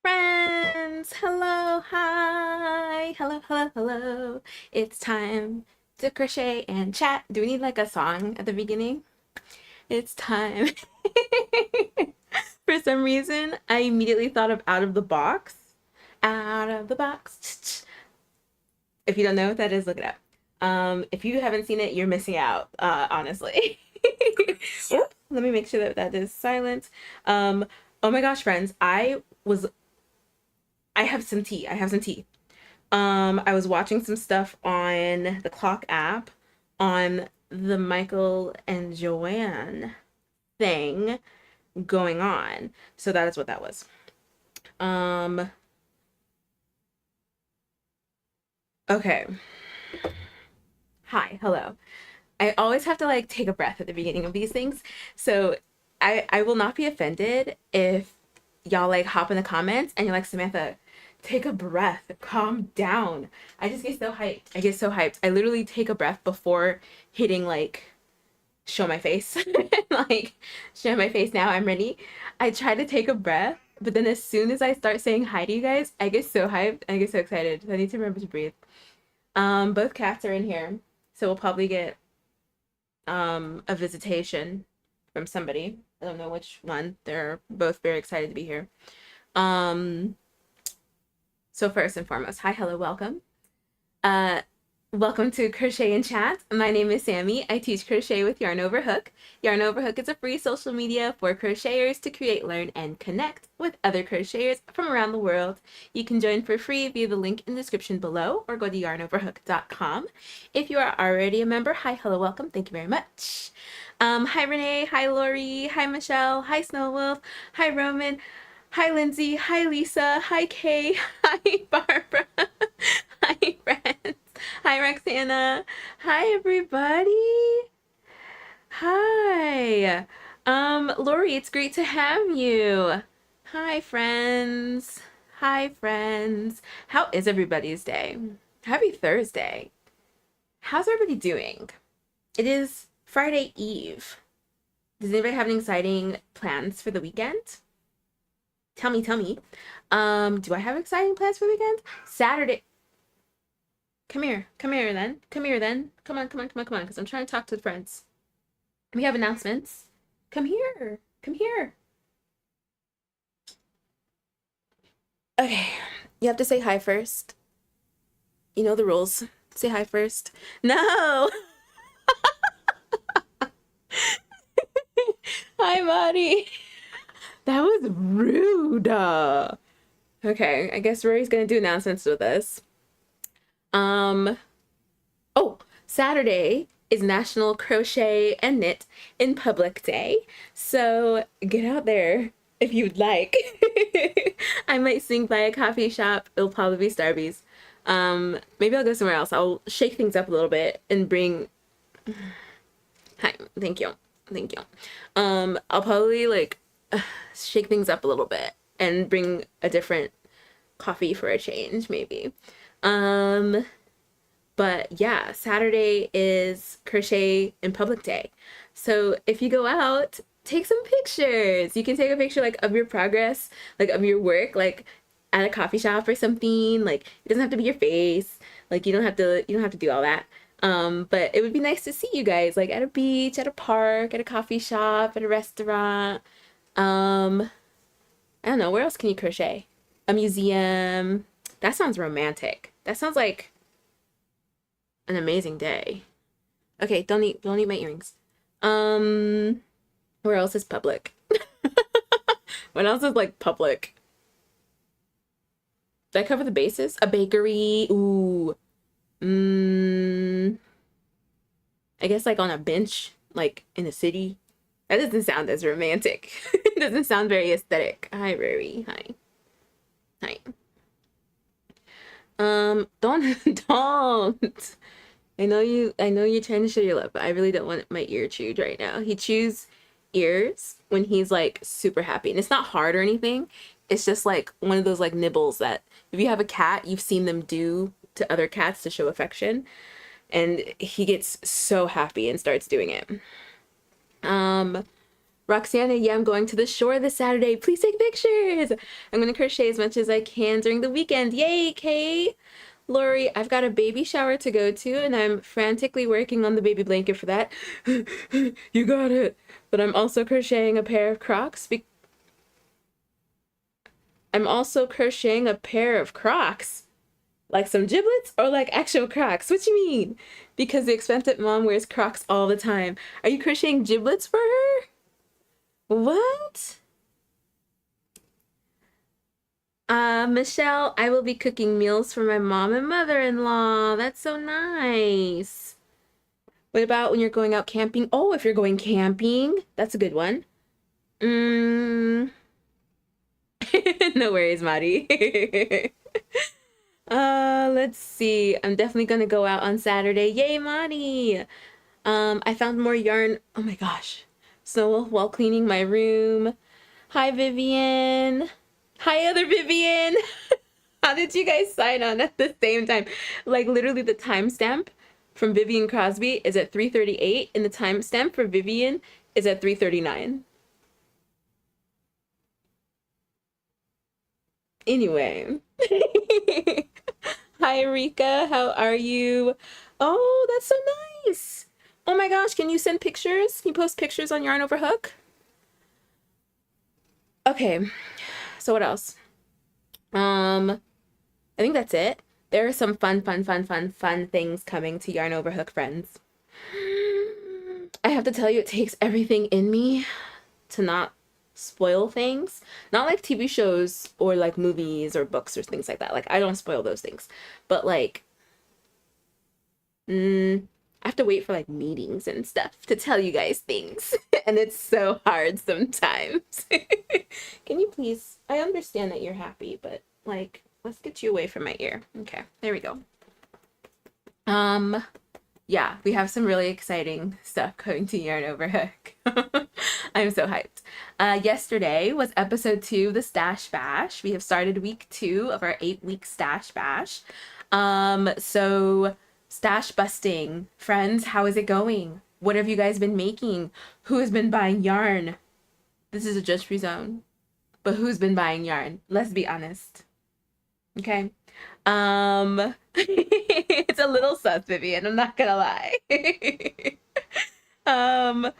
Friends, hello, hi, hello. It's time to crochet and chat. Do we need like a song at the beginning? It's time. For some reason, I immediately thought of Out of the Box. Out of the box. If you don't know what that is, look it up. If you haven't seen it, you're missing out, honestly. Let me make sure that that is silent. Oh my gosh, friends, I have some tea. I have some tea. I was watching some stuff on the clock app on the Michael and Joann thing going on. So that is what that was. Okay. Hi, hello. I always have to like take a breath at the beginning of these things. So I will not be offended if y'all like hop in the comments and you're like, Samantha, take a breath, calm down. I just get so hyped. I get so hyped. I literally take a breath before hitting like show my face. Like show my face now, I'm ready. I try to take a breath, but then as soon as I start saying hi to you guys, I get so hyped. I get so excited. I need to remember to breathe. Both cats are in here, so we'll probably get a visitation from somebody. I don't know which one. They're both very excited to be here. Um, so first and foremost, hi, hello, welcome. Uh, Welcome to Crochet and Chat. My name is Sammi. I teach crochet with Yarn Over Hook. Yarn Over Hook is a free social media for crocheters to create, learn, and connect with other crocheters from around the world. You can join for free via the link in the description below or go to yarnoverhook.com. If you are already a member, hi, hello, welcome. Thank you very much. Hi, Renee. Hi, Lori. Hi, Michelle. Hi, Snow Wolf. Hi, Roman. Hi, Lindsay. Hi, Lisa. Hi, Kay. Hi, Barbara. Hi, friends. Hi, Roxana. Hi, everybody. Hi. Lori, it's great to have you. Hi, friends. Hi, friends. How is everybody's day? Happy Thursday. How's everybody doing? It is Friday Eve. Does anybody have any exciting plans for the weekend? Tell me, tell me. Do I have exciting plans for the weekend? Saturday. Come here. Come here then. Come here then. Come on, come on, come on, come on, because I'm trying to talk to the friends. We have announcements. Come here. Come here. Okay. You have to say hi first. You know the rules. Say hi first. No! Hi, Maddie. That was rude. Okay, I guess Rory's gonna do announcements with us. Oh, Saturday is National Crochet and Knit in Public Day. So get out there if you'd like. I might swing by a coffee shop. It'll probably be Starbucks. Maybe I'll go somewhere else. I'll shake things up a little bit and bring. Hi, thank you. Thank you. I'll probably like shake things up a little bit and bring a different coffee for a change, maybe. But yeah, Saturday is Crochet in Public Day. So if you go out, take some pictures. You can take a picture like of your progress, like of your work, like at a coffee shop or something. Like it doesn't have to be your face. Like you don't have to do all that. But it would be nice to see you guys like at a beach, at a park, at a coffee shop, at a restaurant. I don't know, where else can you crochet? A museum. That sounds romantic. That sounds like an amazing day. Okay, don't eat my earrings. Where else is public? What else is like public? Did I cover the bases? A bakery. Ooh. I guess like on a bench, like in a city. That doesn't sound as romantic. It doesn't sound very aesthetic. Hi, Rory. Hi. Hi. Don't. I know you're trying to show your love, but I really don't want my ear chewed right now. He chews ears when he's like super happy. And it's not hard or anything. It's just like one of those like nibbles that if you have a cat, you've seen them do to other cats to show affection. And he gets so happy and starts doing it. Roxana, yeah, I'm going to the shore this Saturday. Please take pictures. I'm going to crochet as much as I can during the weekend. Yay, Kate. Lori, I've got a baby shower to go to, and I'm frantically working on the baby blanket for that. You got it. But I'm also crocheting a pair of Crocs. I'm also crocheting a pair of Crocs. Like some giblets or like actual Crocs? What you mean? Because the expensive mom wears Crocs all the time. Are you crocheting giblets for her? What? Michelle, I will be cooking meals for my mom and mother-in-law. That's so nice. What about when you're going out camping? Oh, if you're going camping, that's a good one. No worries, Mari. Let's see. I'm definitely gonna go out on Saturday. Yay, Mari! I found more yarn. Oh my gosh. So while cleaning my room. Hi, Vivian. Hi, other Vivian. How did you guys sign on at the same time? Like literally the timestamp from Vivian Crosby is at 3:38 and the timestamp for Vivian is at 3:39. Anyway. Hi, Rika. How are you? Oh, that's so nice. Oh my gosh, can you send pictures? Can you post pictures on Yarn Over Hook? Okay, so what else? I think that's it. There are some fun things coming to Yarn Over Hook, friends. I have to tell you, it takes everything in me to not spoil things. Not like TV shows or like movies or books or things like that. Like I don't spoil those things. But like I have to wait for like meetings and stuff to tell you guys things. And it's so hard sometimes. Can you please? I understand that you're happy, but like let's get you away from my ear. Okay, there we go. yeah, we have some really exciting stuff going to Yarn Over Hook. I'm so hyped. Yesterday was episode 2 of the Stash Bash. We have started week 2 of our 8-week Stash Bash. So stash busting. Friends, how is it going? What have you guys been making? Who has been buying yarn? This is a judge-free zone. But who's been buying yarn? Let's be honest. Okay. It's a little sus, Vivian, I'm not gonna lie. um,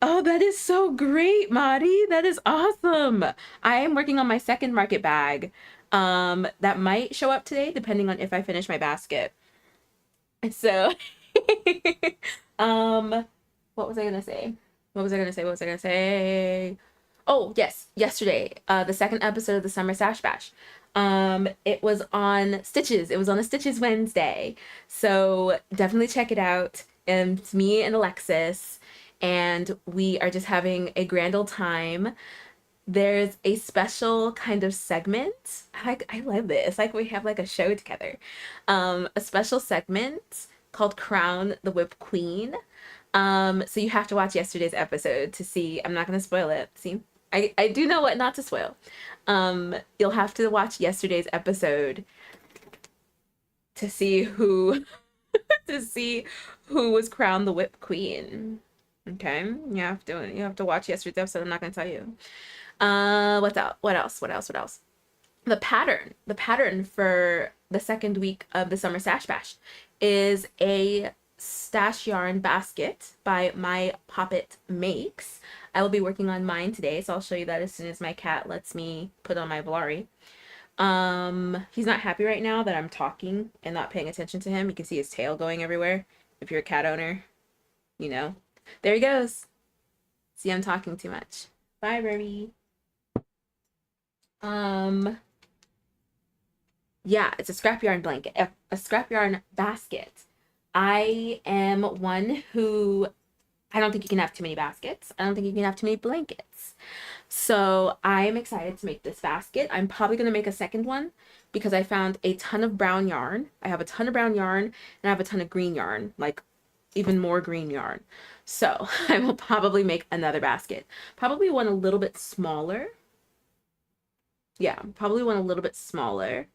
oh, that is so great, Madi. That is awesome. I am working on my second market bag. That might show up today, depending on if I finish my basket. So, what was I gonna say? What was I gonna say? Oh, yes, yesterday, the second episode of the Summer Stash Bash. It was on Stitches. It was on a Stitches Wednesday. So definitely check it out. It's me and Alexis, and we are just having a grand old time. There's a special kind of segment. I love this. It's like we have like a show together. A special segment called Crown the Whip Queen. So you have to watch yesterday's episode to see. I'm not going to spoil it. See? I do know what not to spoil. You'll have to watch yesterday's episode to see who was crowned the Whip Queen. Okay, you have to watch yesterday's episode. I'm not gonna tell you. What else? The pattern for the second week of the Summer Stash Bash is a stash yarn basket by My Poppet Makes. I will be working on mine today, so I'll show you that as soon as my cat lets me put on my Volari. He's not happy right now that I'm talking and not paying attention to him. You can see his tail going everywhere. If you're a cat owner, you know. There he goes. See, I'm talking too much. Bye, Ruby. Yeah, it's a scrap yarn blanket, a scrap yarn basket. I am one who, I don't think you can have too many baskets. I don't think you can have too many blankets. So I'm excited to make this basket. I'm probably going to make a second one because I found a ton of brown yarn. I have a ton of brown yarn and I have a ton of green yarn, like even more green yarn. So I will probably make another basket. Probably one a little bit smaller. Yeah, probably one a little bit smaller.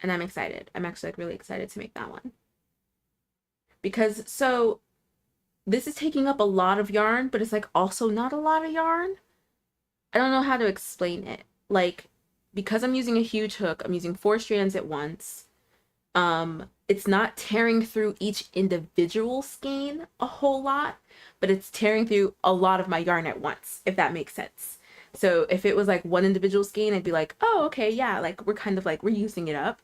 And I'm excited. I'm actually like really excited to make that one. Because so this is taking up a lot of yarn, but it's like also not a lot of yarn. I don't know how to explain it. Like, because I'm using a huge hook, I'm using 4 strands at once. It's not tearing through each individual skein a whole lot, but it's tearing through a lot of my yarn at once, if that makes sense. So if it was like one individual skein, I'd be like, oh, okay, yeah, like we're kind of like, we're using it up.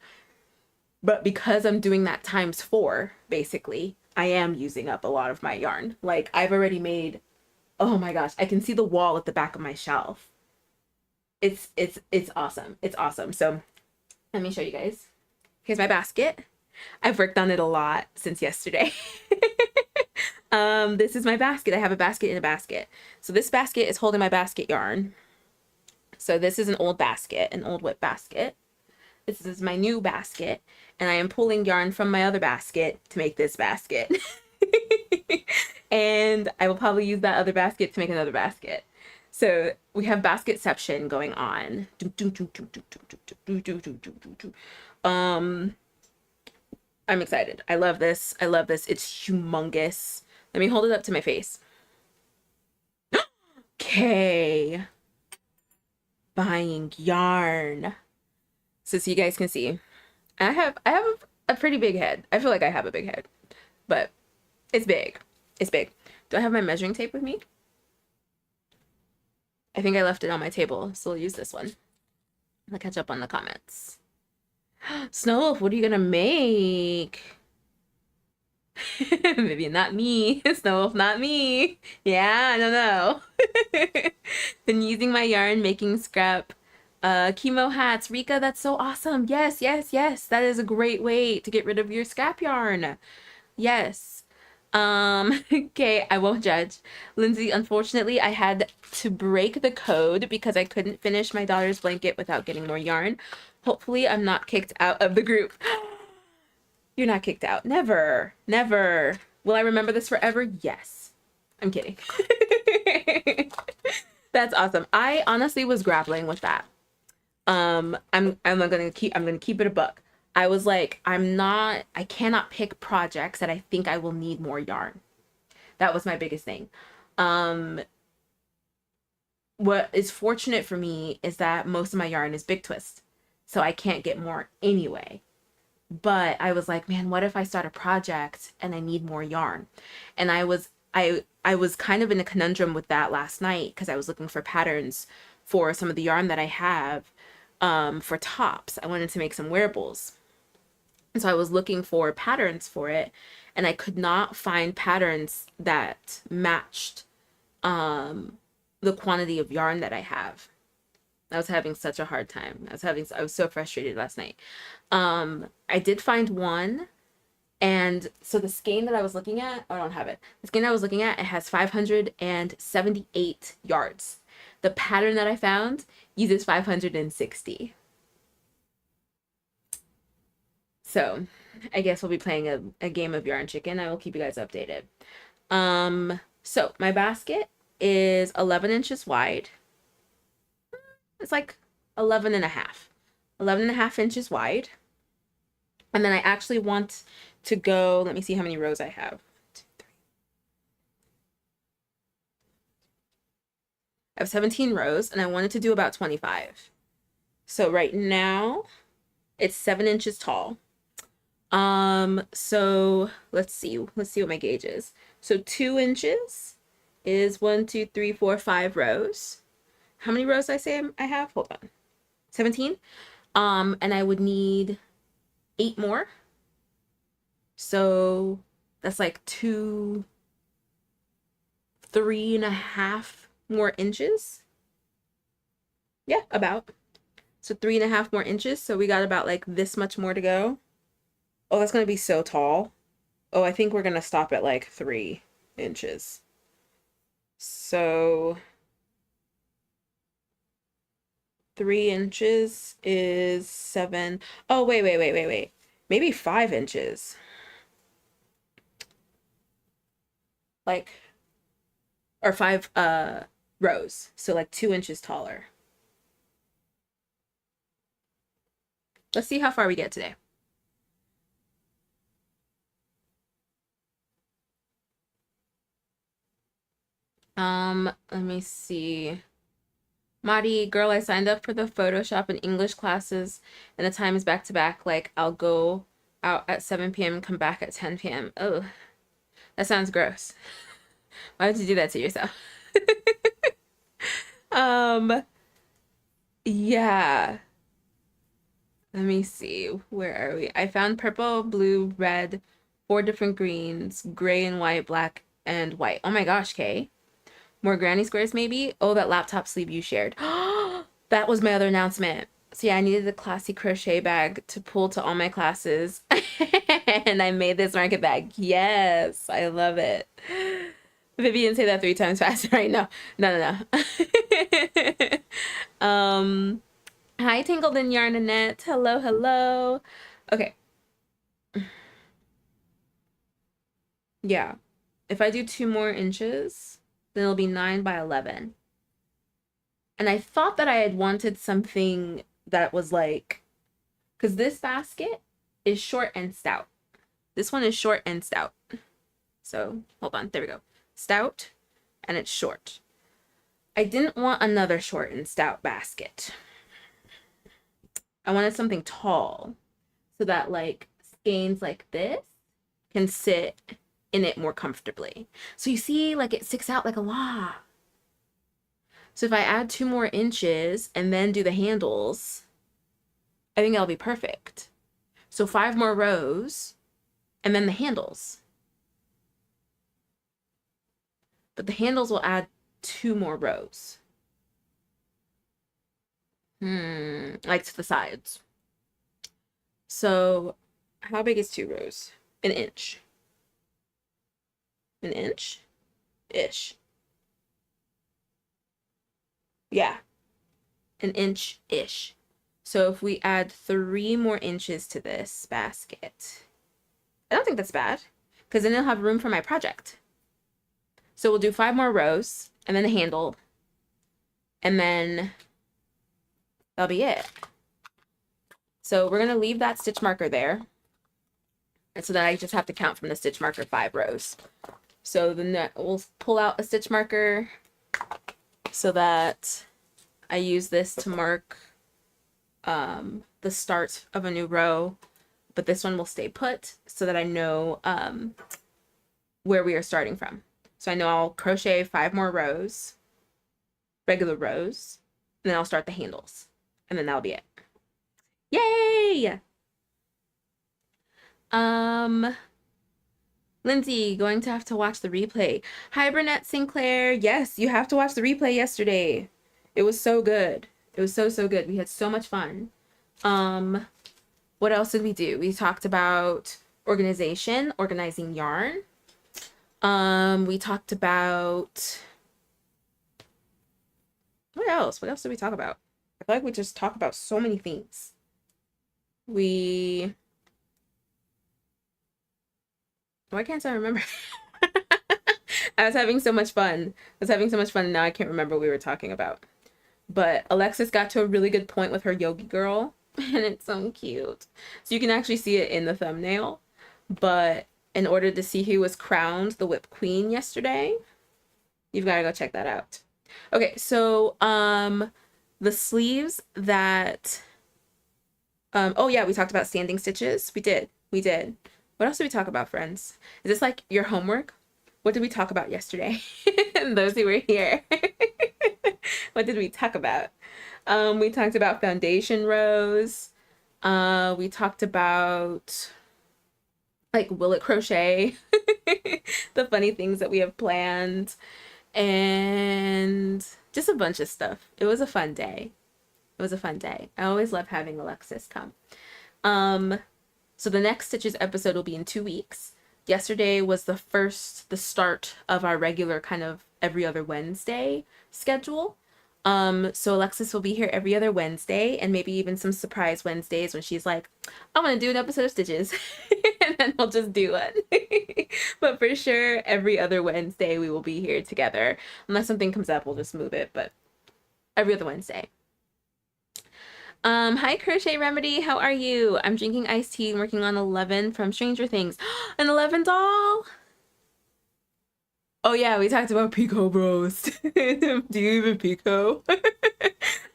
But because I'm doing that times 4, basically, I am using up a lot of my yarn. Like I've already made, oh my gosh, I can see the wall at the back of my shelf. It's awesome. It's awesome. So let me show you guys. Here's my basket. I've worked on it a lot since yesterday. This is my basket. I have a basket in a basket. So this basket is holding my basket yarn. So this is an old basket, an old whip basket. This is my new basket, and I am pulling yarn from my other basket to make this basket. And I will probably use that other basket to make another basket. So we have basketception going on. I'm excited. I love this. I love this. It's humongous. Let me hold it up to my face. Okay. Buying yarn. So you guys can see. I have a pretty big head. I feel like I have a big head. But it's big. It's big. Do I have my measuring tape with me? I think I left it on my table, so I'll use this one. I'll catch up on the comments. Snow Wolf, what are you gonna make? Maybe not me. Snow Wolf, not me. Yeah, I don't know. Been using my yarn, making scrap chemo hats. Rika, that's so awesome. Yes, yes, yes. That is a great way to get rid of your scrap yarn. Yes. Okay, I won't judge. Lindsay, unfortunately, I had to break the code because I couldn't finish my daughter's blanket without getting more yarn. Hopefully, I'm not kicked out of the group. You're not kicked out. Never. Never. Will I remember this forever? Yes. I'm kidding. That's awesome. I honestly was grappling with that. I'm gonna keep it a buck. I was like, I cannot pick projects that I think I will need more yarn. That was my biggest thing. Um, what is fortunate for me is that most of my yarn is big twist. So I can't get more anyway. But I was like, man, what if I start a project and I need more yarn? And I was kind of in a conundrum with that last night because I was looking for patterns for some of the yarn that I have for tops. I wanted to make some wearables. And so I was looking for patterns for it, and I could not find patterns that matched the quantity of yarn that I have. I was having such a hard time. I was so frustrated last night. I did find one, and so the skein that I was looking at, oh, I don't have it. The skein I was looking at, it has 578 yards. The pattern that I found uses 560. So I guess we'll be playing a game of yarn chicken. I will keep you guys updated. So my basket is 11 inches wide. It's like 11 and a half. 11 and a half inches wide. And then I actually want to go, let me see how many rows I have. 2, 3. I have 17 rows, and I wanted to do about 25. So right now it's 7 inches tall. So let's see what my gauge is. So 2 inches is 1, 2, 3, 4, 5 rows. How many rows I say I have? Hold on. 17. And I would need 8 more. So that's like 2, 3.5 more inches. Yeah, about. So 3.5 more inches. So we got about like this much more to go. Oh, that's going to be so tall. Oh, I think we're going to stop at like 3 inches. So 3 inches is 7. Oh, wait. Maybe 5 inches. Like, or 5 rows. So like 2 inches taller. Let's see how far we get today. Let me see. Madi, girl, I signed up for the Photoshop and English classes, and the time is back to back. Like, I'll go out at 7 p.m. and come back at 10 p.m. Oh, that sounds gross. Why would you do that to yourself? Um, yeah. Let me see. Where are we? I found purple, blue, red, 4 different greens, gray and white, black and white. Oh my gosh, Kay. More granny squares, maybe? Oh, that laptop sleeve you shared. That was my other announcement. So yeah, I needed a classy crochet bag to pull to all my classes. And I made this market bag. Yes, I love it. Vivian, say that 3 times faster right now. No. Hi, Tangled in Yarn Annette. Hello. Okay. Yeah. If I do 2 more inches, then it'll be 9 by 11. And I thought that I had wanted something that was like, because this basket is short and stout. This one is short and stout. So hold on, there we go. Stout, and it's short. I didn't want another short and stout basket. I wanted something tall so that like skeins like this can sit in it more comfortably. So you see, like it sticks out like a lot. So if I add 2 more inches and then do the handles, I think that'll be perfect. So 5 more rows and then the handles. But the handles will add 2 more rows. Like to the sides. So how big is 2 rows? An inch. An inch-ish. Yeah, an inch-ish. So if we add 3 more inches to this basket, I don't think that's bad, because then it'll have room for my project. So we'll do 5 more rows, and then the handle, and then that'll be it. So we're gonna leave that stitch marker there, and so that I just have to count from the stitch marker 5 rows. So then we'll pull out a stitch marker so that I use this to mark the start of a new row, but this one will stay put so that I know where we are starting from. So I know I'll crochet 5 more rows, regular rows, and then I'll start the handles, and then that'll be it. Yay! Lindsay, going to have to watch the replay. Hi, Burnett Sinclair. Yes, you have to watch the replay yesterday. It was so good. It was so, so good. We had so much fun. What else did we do? We talked about organization, organizing yarn. We talked about... What else? What else did we talk about? I feel like we just talked about so many things. Why can't I remember? I was having so much fun. And now I can't remember what we were talking about. But Alexis got to a really good point with her Yogi Girl, and it's so cute. So you can actually see it in the thumbnail. But in order to see who was crowned the Whip Queen yesterday, you've got to go check that out. Okay, so the sleeves that... oh yeah, we talked about standing stitches. We did. What else did we talk about, friends? Is this like your homework? What did we talk about yesterday? Those who were here. What did we talk about? We talked about foundation rows. We talked about like will it crochet, the funny things that we have planned, and just a bunch of stuff. It was a fun day. I always love having Alexis come. So the next Stitches episode will be in 2 weeks. Yesterday was the start of our regular kind of every other Wednesday schedule. So Alexis will be here every other Wednesday, and maybe even some surprise Wednesdays when she's like, I want to do an episode of Stitches. And then we'll just do it. But for sure, every other Wednesday we will be here together. Unless something comes up, we'll just move it, but every other Wednesday. Hi Crochet Remedy, how are you? I'm drinking iced tea and working on 11 from Stranger Things. An 11 doll? Oh yeah, we talked about Pico Bros. Do you even Pico?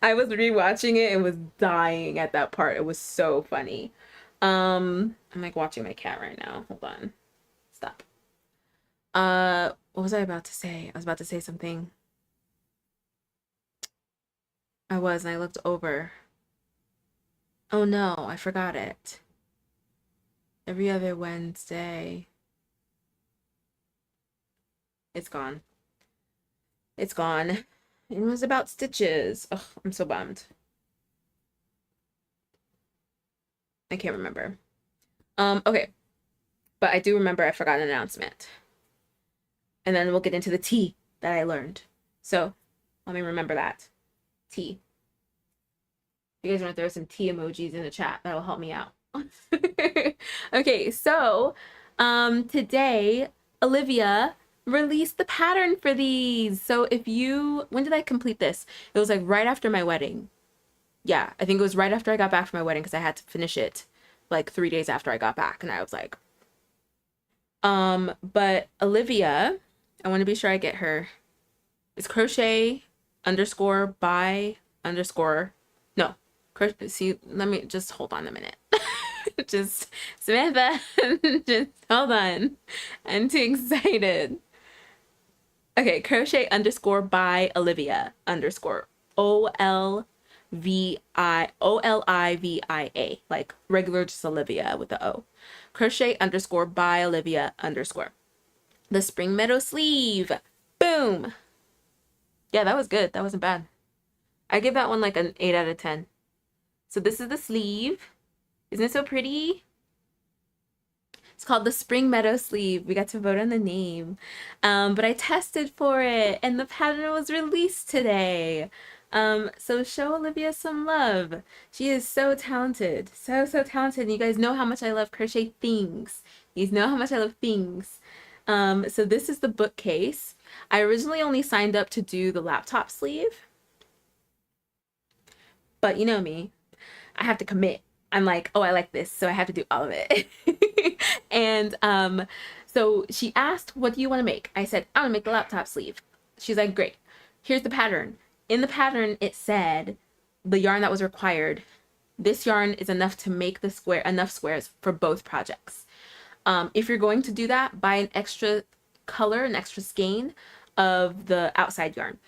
I was rewatching it and was dying at that part. It was so funny. I'm like watching my cat right now. Hold on. Stop. What was I about to say? I was about to say something. And I looked over. Oh no, I forgot it. Every other Wednesday. It's gone. It's gone. It was about stitches. Ugh, I'm so bummed. I can't remember. Okay. But I do remember I forgot an announcement. And then we'll get into the tea that I learned. So let me remember that. Tea. You guys want to throw some tea emojis in the chat, that'll help me out. Okay, so today Olivia released the pattern for these. So when did I complete this? It was like right after my wedding. Yeah, I think it was right after I got back from my wedding because I had to finish it like 3 days after I got back, and I was like, but Olivia, I want to be sure I get her. It's crochet underscore by underscore, no, see, let me just hold on a minute. Just Samantha, just hold on. I'm too excited. Okay, crochet underscore by Olivia underscore Olivia, like regular just Olivia with the O. Crochet underscore by Olivia underscore. The Spring Meadow sleeve. Boom. Yeah, that was good. That wasn't bad. I give that one like an 8 out of 10. So this is the sleeve. Isn't it so pretty? It's called the Spring Meadow sleeve. We got to vote on the name. But I tested for it and the pattern was released today. So show Olivia some love. She is so talented. So talented. And you guys know how much I love crochet things. You know how much I love things. So this is the bookcase. I originally only signed up to do the laptop sleeve, but you know me, I have to commit. I'm like, oh, I like this, so I have to do all of it. And so she asked, what do you want to make? I said, I want to make the laptop sleeve. She's like, great. Here's the pattern. In the pattern, it said the yarn that was required. This yarn is enough to make the enough squares for both projects. If you're going to do that, buy an extra color, an extra skein of the outside yarn.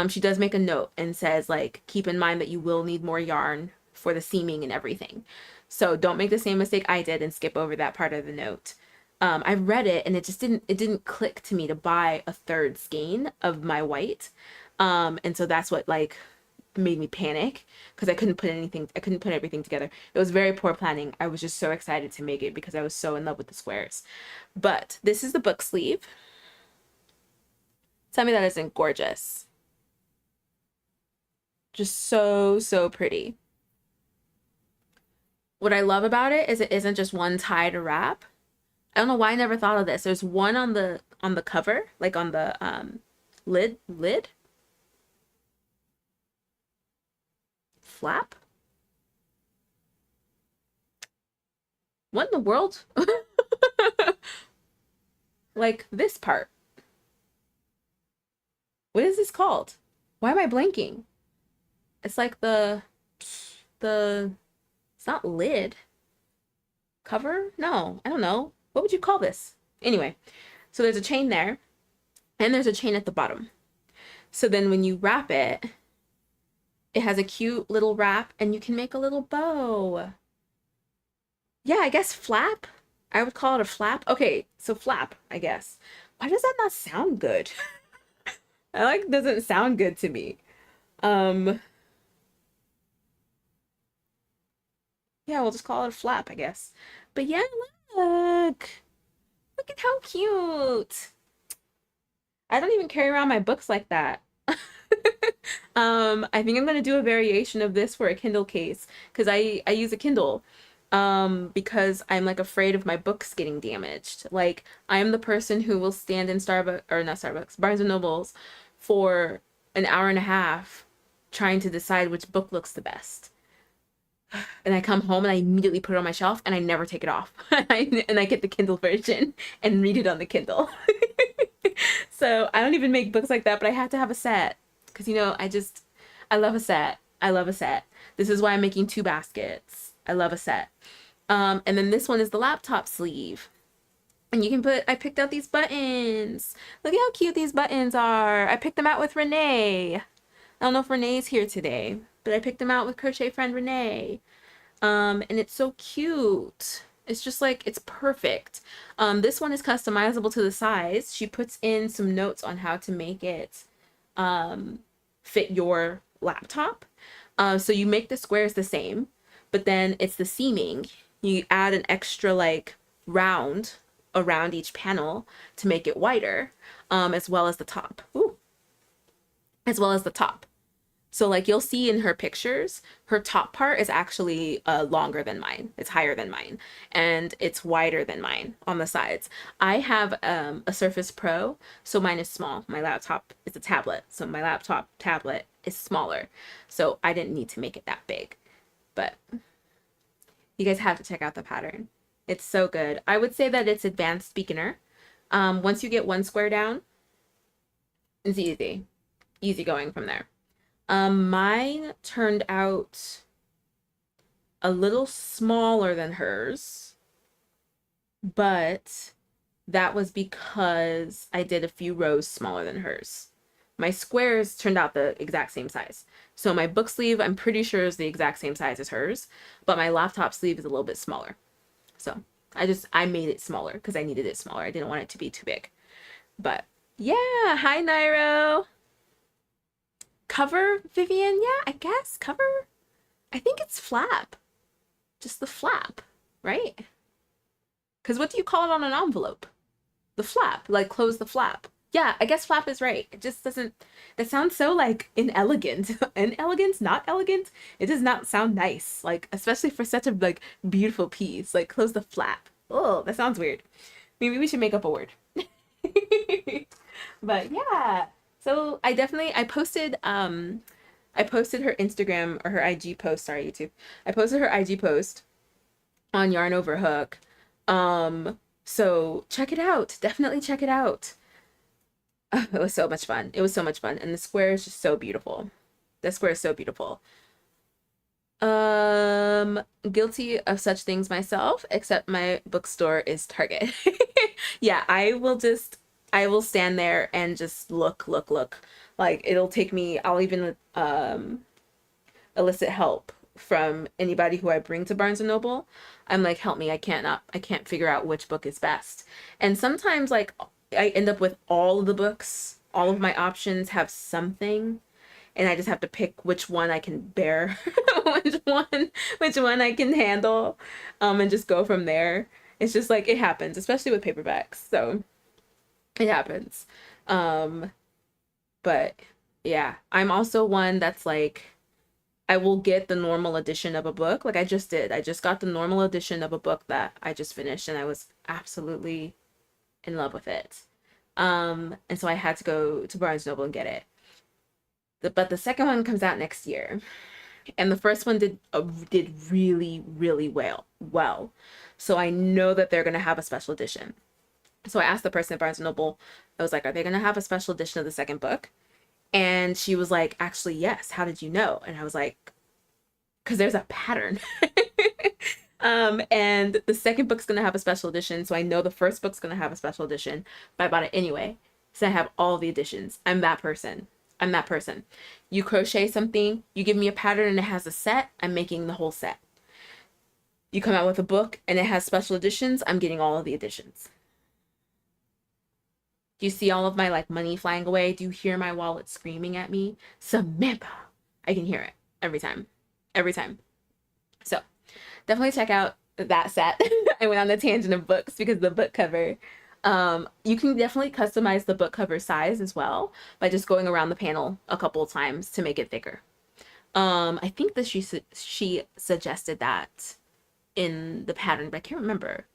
She does make a note and says, like, keep in mind that you will need more yarn for the seaming and everything. So don't make the same mistake I did and skip over that part of the note. I read it and it didn't click to me to buy a third skein of my white. And so that's what like made me panic because I couldn't put everything together. It was very poor planning. I was just so excited to make it because I was so in love with the squares. But this is the book sleeve. Tell me that isn't gorgeous. Just so, so pretty. What I love about it is it isn't just one tie to wrap. I don't know why I never thought of this. There's one on the cover, like on the lid flap. What in the world? Like this part. What is this called? Why am I blanking? It's like it's not lid. Cover? No, I don't know. What would you call this? Anyway, so there's a chain there and there's a chain at the bottom. So then when you wrap it, it has a cute little wrap and you can make a little bow. Yeah, I guess flap. I would call it a flap. Okay, so flap, I guess. Why does that not sound good? That like doesn't sound good to me. Um, yeah, we'll just call it a flap, I guess. But yeah, look. Look at how cute. I don't even carry around my books like that. I think I'm gonna do a variation of this for a Kindle case because I use a Kindle because I'm like afraid of my books getting damaged. Like I am the person who will stand in Starbucks or not Starbucks, Barnes and Nobles for an hour and a half trying to decide which book looks the best. And I come home and I immediately put it on my shelf and I never take it off. And I get the Kindle version and read it on the Kindle. So I don't even make books like that, but I have to have a set because you know I love a set. I love a set. This is why I'm making 2 baskets. I love a set. And then this one is the laptop sleeve. And you can I picked out these buttons. Look at how cute these buttons are. I picked them out with Renee. I don't know if Renee's here today, but I picked them out with crochet friend Renee. And it's so cute. It's just like, it's perfect. This one is customizable to the size. She puts in some notes on how to make it fit your laptop. So you make the squares the same, but then it's the seaming. You add an extra like round around each panel to make it wider, as well as the top. Ooh. As well as the top. So like you'll see in her pictures, her top part is actually longer than mine. It's higher than mine and it's wider than mine on the sides. I have a Surface Pro, so mine is small. My laptop is a tablet, so my laptop tablet is smaller. So I didn't need to make it that big, but you guys have to check out the pattern. It's so good. I would say that it's advanced beginner. Once you get one square down, it's easy going from there. Mine turned out a little smaller than hers, but that was because I did a few rows smaller than hers. My squares turned out the exact same size. So my book sleeve, I'm pretty sure is the exact same size as hers, but my laptop sleeve is a little bit smaller. So I made it smaller because I needed it smaller. I didn't want it to be too big. But yeah, hi Nairo. Cover, Vivian? Yeah, I guess cover. I think it's flap. Just the flap, right? Because what do you call it on an envelope? The flap, like close the flap. Yeah, I guess flap is right. It just doesn't, that sounds so like inelegant. Inelegant, not elegant. It does not sound nice. Like, especially for such a like beautiful piece. Like close the flap. Oh, that sounds weird. Maybe we should make up a word. But yeah. So I posted her Instagram or her IG post, sorry, YouTube. I posted her IG post on Yarn Over Hook. So check it out. Definitely check it out. It was so much fun. It was so much fun. And the square is just so beautiful. The square is so beautiful. Guilty of such things myself, except my bookstore is Target. Yeah, I will stand there and just look. Like it'll take me, I'll even elicit help from anybody who I bring to Barnes and Noble. I'm like, help me, I can't figure out which book is best. And sometimes like I end up with all of the books, all of my options have something, and I just have to pick which one I can bear, which one I can handle, and just go from there. It's just like it happens, especially with paperbacks. So it happens. Um, but yeah, I'm also one that's like I will get the normal edition of a book. Like I just did. I just got the normal edition of a book that I just finished and I was absolutely in love with it. And so I had to go to Barnes Noble and get it. But the second one comes out next year. And the first one did really well. So I know that they're going to have a special edition. So I asked the person at Barnes and Noble, I was like, are they going to have a special edition of the second book? And she was like, actually, yes. How did you know? And I was like, because there's a pattern. And the second book's going to have a special edition. So I know the first book's going to have a special edition, but I bought it anyway. So I have all the editions. I'm that person. I'm that person. You crochet something, you give me a pattern and it has a set, I'm making the whole set. You come out with a book and it has special editions, I'm getting all of the editions. Do you see all of my like money flying away? Do you hear my wallet screaming at me? Samantha! I can hear it every time. Every time. So definitely check out that set. I went on the tangent of books because the book cover. You can definitely customize the book cover size as well by just going around the panel a couple of times to make it thicker. I think that she suggested that in the pattern, but I can't remember.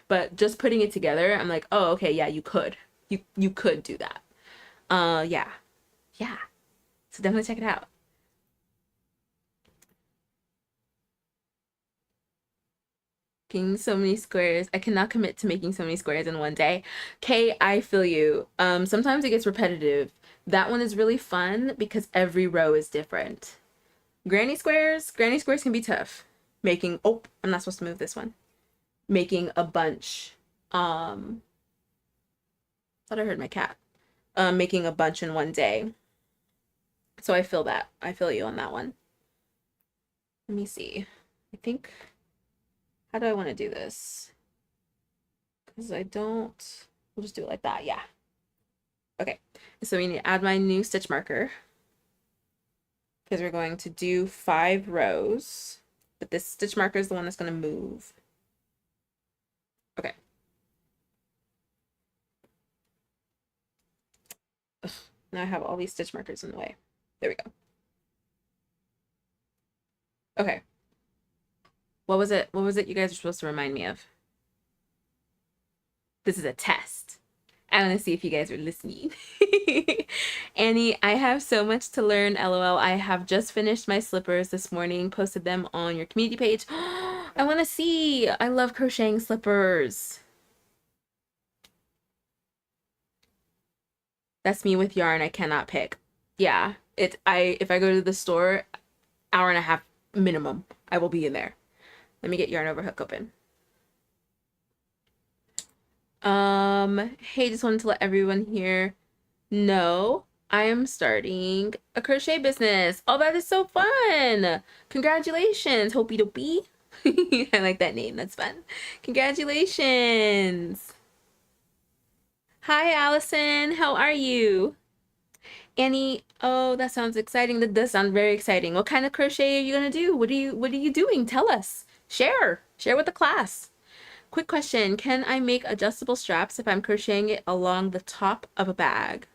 But just putting it together, I'm like, oh, okay, yeah, you could. You could do that. Yeah. Yeah. So definitely check it out. Making so many squares. I cannot commit to making so many squares in one day. Kay, I feel you. Sometimes it gets repetitive. That one is really fun because every row is different. Granny squares can be tough. Making, oh, I'm not supposed to move this one. Making a bunch. Thought I heard my cat. Making a bunch in one day. So I feel that. I feel you on that one. Let me see. I think, how do I want to do this? Because I don't, we'll just do it like that. Yeah. Okay. So we need to add my new stitch marker because we're going to do 5 rows, but this stitch marker is the one that's going to move. Okay. Ugh, now I have all these stitch markers in the way. There we go. Okay. What was it? What was it you guys were supposed to remind me of? This is a test. I want to see if you guys are listening. Annie, I have so much to learn, LOL. I have just finished my slippers this morning, posted them on your community page. I want to see. I love crocheting slippers. That's me with yarn I cannot pick. Yeah, if I go to the store, hour and a half minimum, I will be in there. Let me get Yarn Over Hook open. Hey, just wanted to let everyone here know I am starting a crochet business. Oh, that is so fun. Congratulations, Hopey Dopey. I like that name. That's fun. Congratulations. Hi, Allison. How are you? Annie, oh, that sounds exciting. That does sound very exciting. What kind of crochet are you gonna do? What are you doing? Tell us. Share with the class. Quick question, can I make adjustable straps if I'm crocheting it along the top of a bag?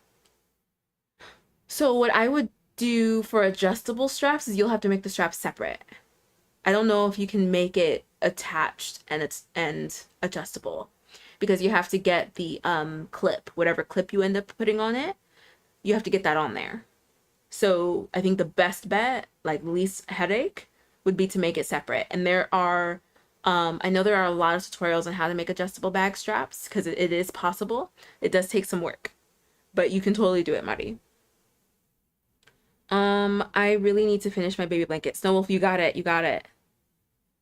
So what I would do for adjustable straps is you'll have to make the straps separate. I don't know if you can make it attached and it's adjustable, because you have to get the clip, whatever clip you end up putting on it, you have to get that on there. So I think the best bet, like least headache, would be to make it separate. And there are, I know there are a lot of tutorials on how to make adjustable bag straps, because it is possible. It does take some work, but you can totally do it, Mari. I really need to finish my baby blanket. Snow Wolf, you got it. You got it.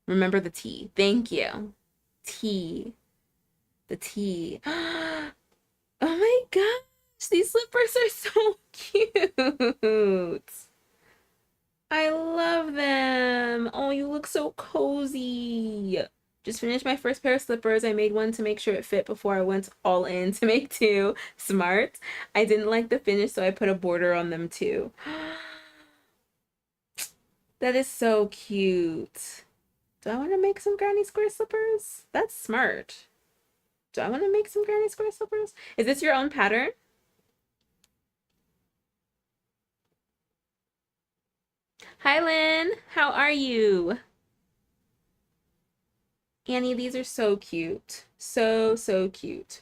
Remember the T. Thank you. T. The T. Oh my gosh, these slippers are so cute. I love them. Oh, you look so cozy. Just finished my first pair of slippers. I made one to make sure it fit before I went all in to make two. Smart. I didn't like the finish, so I put a border on them too. That is so cute. Do I want to make some granny square slippers? That's smart. Do I want to make some granny square slippers? Is this your own pattern? Hi, Lynn. How are you? Annie, these are so cute. So, so cute.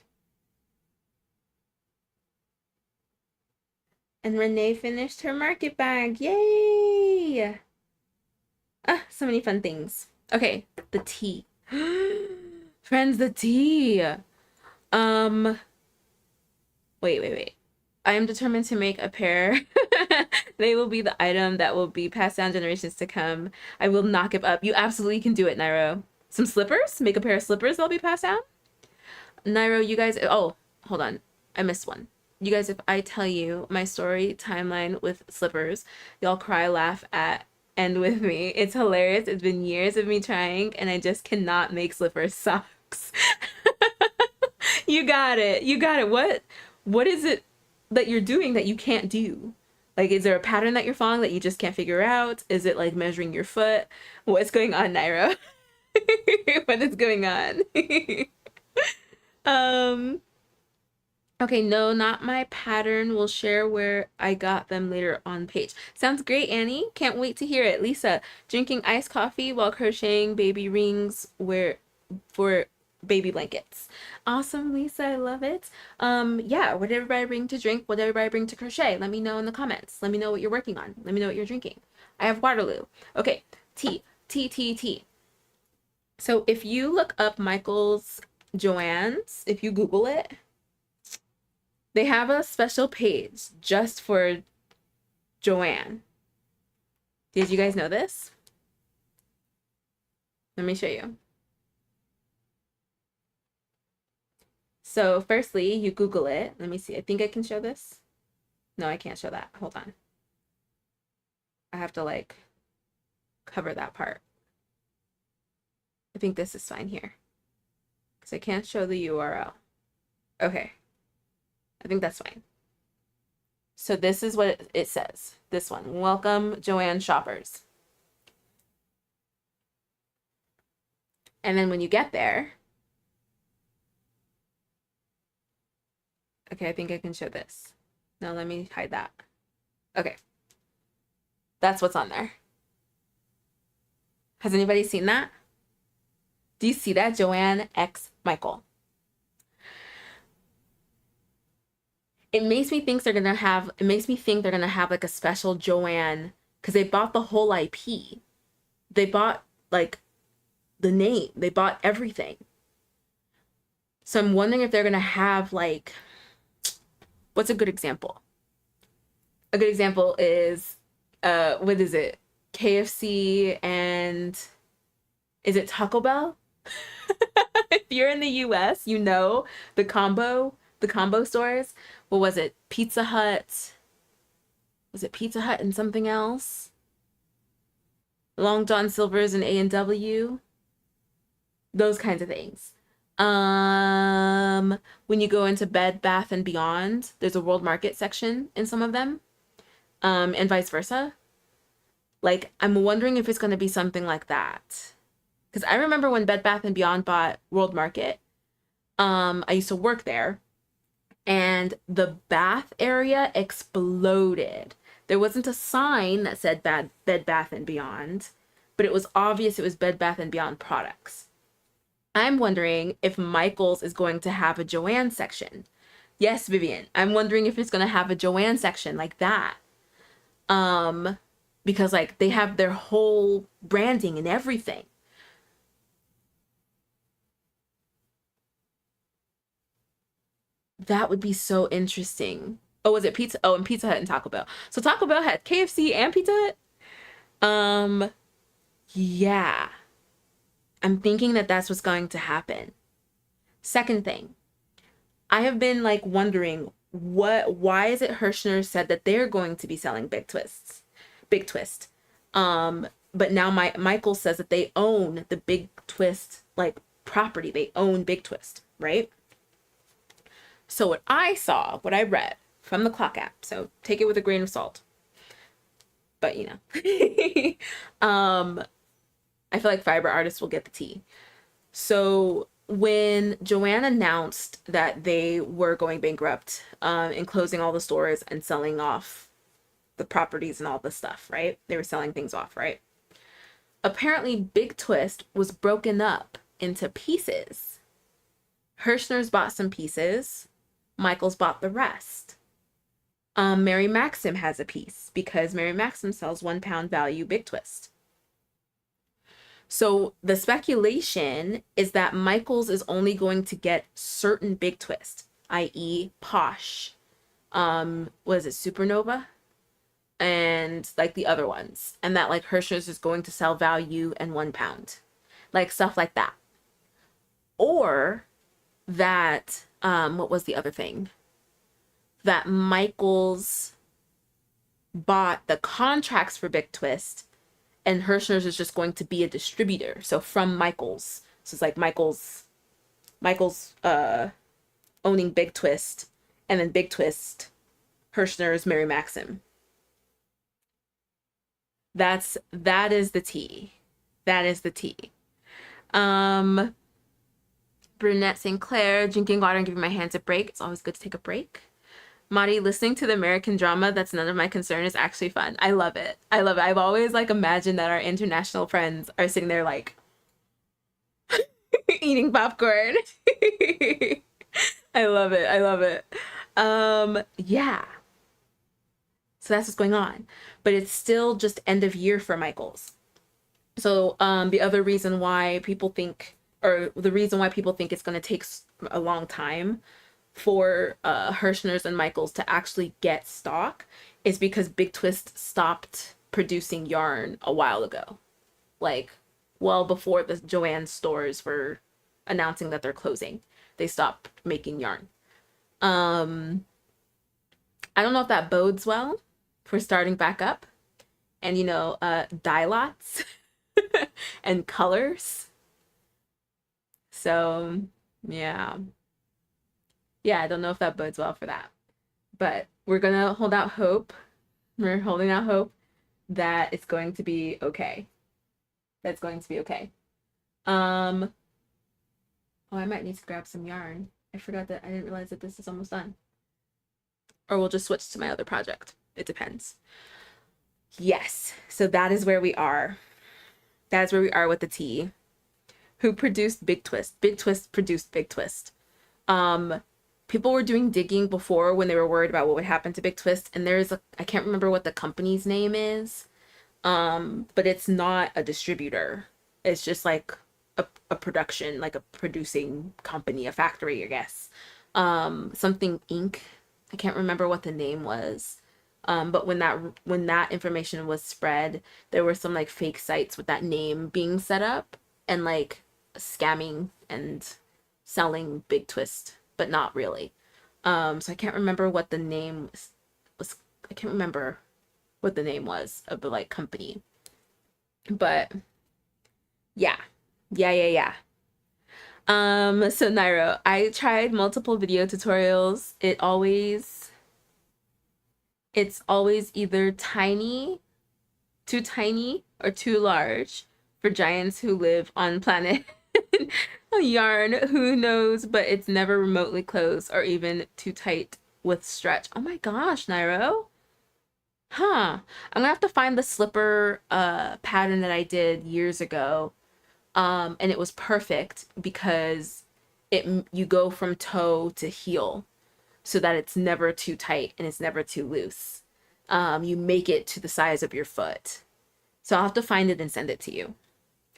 And Renee finished her market bag. Yay! Ah, so many fun things. Okay, the tea. Friends, the tea. Wait. I am determined to make a pair. They will be the item that will be passed down generations to come. I will not give up. You absolutely can do it, Nairo. Some slippers? Make a pair of slippers that'll be passed down? Nairo, you guys... Oh, hold on. I missed one. You guys, if I tell you my story timeline with slippers, y'all cry, laugh at, end with me. It's hilarious. It's been years of me trying, and I just cannot make slipper socks. You got it. You got it. What is it that you're doing that you can't do? Like, is there a pattern that you're following that you just can't figure out? Is it like measuring your foot? What's going on, Nairo? What is going on? Okay, no, not my pattern. We'll share where I got them later on page. Sounds great, Annie. Can't wait to hear it. Lisa, drinking iced coffee while crocheting baby rings for baby blankets. Awesome, Lisa. I love it. Yeah, what did everybody bring to drink? What did everybody bring to crochet? Let me know in the comments. Let me know what you're working on. Let me know what you're drinking. I have Waterloo. Okay, tea. So if you look up Michaels Joann's, if you Google it, they have a special page just for Joann. Did you guys know this? Let me show you. So firstly, you Google it. Let me see. I think I can show this. No, I can't show that. Hold on. I have to like cover that part. I think this is fine here because I can't show the URL. Okay. I think that's fine. So this is what it says. This one. Welcome, Joann shoppers. And then when you get there, okay, I think I can show this. No, let me hide that. Okay. That's what's on there. Has anybody seen that? Do you see that? Joann x Michael. It makes me think they're gonna have like a special Joann, because they bought the whole IP. They bought like the name, they bought everything. So I'm wondering if they're gonna have like, what's a good example? A good example is what is it? KFC and is it Taco Bell? If you're in the US, you know the combo stores. What was it? Pizza Hut. Was it Pizza Hut and something else? Long John Silver's and A&W. Those kinds of things. When you go into Bed Bath and Beyond, there's a World Market section in some of them. And vice versa. Like, I'm wondering if it's going to be something like that. Because I remember when Bed Bath & Beyond bought World Market, I used to work there, and the bath area exploded. There wasn't a sign that said Bed Bath & Beyond, but it was obvious it was Bed Bath & Beyond products. I'm wondering if Michaels is going to have a Joann section. Yes, Vivian. I'm wondering if it's going to have a Joann section like that. Because like they have their whole branding and everything. That would be so interesting. Oh, was it Pizza? Oh, and Pizza Hut and Taco Bell. So Taco Bell had KFC and Pizza Hut? Yeah. I'm thinking that that's what's going to happen. Second thing, I have been like wondering why is it Hirschner said that they're going to be selling Big Twist. But now Michael says that they own the Big Twist like property. They own Big Twist, right? So what I read from the Clock app, so take it with a grain of salt. But you know, I feel like fiber artists will get the tea. So when Joann announced that they were going bankrupt, and closing all the stores and selling off the properties and all the stuff, right? They were selling things off, right? Apparently Big Twist was broken up into pieces. Hirschner's bought some pieces. Michaels bought the rest. Mary Maxim has a piece because Mary Maxim sells £1 value Big Twist. So the speculation is that Michaels is only going to get certain Big Twist, i.e. Posh, was it Supernova? And like the other ones. And that like Hirschner's is going to sell value and £1. Like stuff like that. Or that, what was the other thing? That Michaels bought the contracts for Big Twist and Hirschner's is just going to be a distributor. So from Michaels. So it's like Michaels owning Big Twist, and then Big Twist, Hirschner's, Mary Maxim. That is the tea. That is the tea. Brunette St. Clair, drinking water and giving my hands a break. It's always good to take a break. Madi, listening to the American drama that's none of my concern is actually fun. I love it. I love it. I've always like imagined that our international friends are sitting there like eating popcorn. I love it. I love it. Yeah. So that's what's going on. But it's still just end of year for Michaels. So the other reason why people think, or the reason why people think it's going to take a long time for Hirschner's and Michaels to actually get stock is because Big Twist stopped producing yarn a while ago. Like, well before the Joann stores were announcing that they're closing. They stopped making yarn. I don't know if that bodes well for starting back up. And, you know, dye lots and colors. So, yeah. Yeah, I don't know if that bodes well for that. But we're going to hold out hope. We're holding out hope that it's going to be okay. That's going to be okay. Oh, I might need to grab some yarn. I forgot that I didn't realize that this is almost done. Or we'll just switch to my other project. It depends. Yes, so that is where we are. That is where we are with the tea. Who produced Big Twist? Big Twist produced Big Twist. People were doing digging before when they were worried about what would happen to Big Twist, and there's I can't remember what the company's name is, but it's not a distributor. It's just like a production, like a producing company, a factory, I guess. Something Inc. I can't remember what the name was. But when that information was spread, there were some like fake sites with that name being set up and like scamming and selling Big Twist, but not really. So I can't remember what the name was. I can't remember what the name was of the like company. But yeah. So Nairo, I tried multiple video tutorials. It's always either too tiny, or too large for giants who live on planet yarn. Who knows, but it's never remotely close or even too tight with stretch. Oh my gosh, Nairo. Huh. I'm gonna have to find the slipper pattern that I did years ago. And it was perfect because you go from toe to heel so that it's never too tight and it's never too loose. You make it to the size of your foot. So I'll have to find it and send it to you.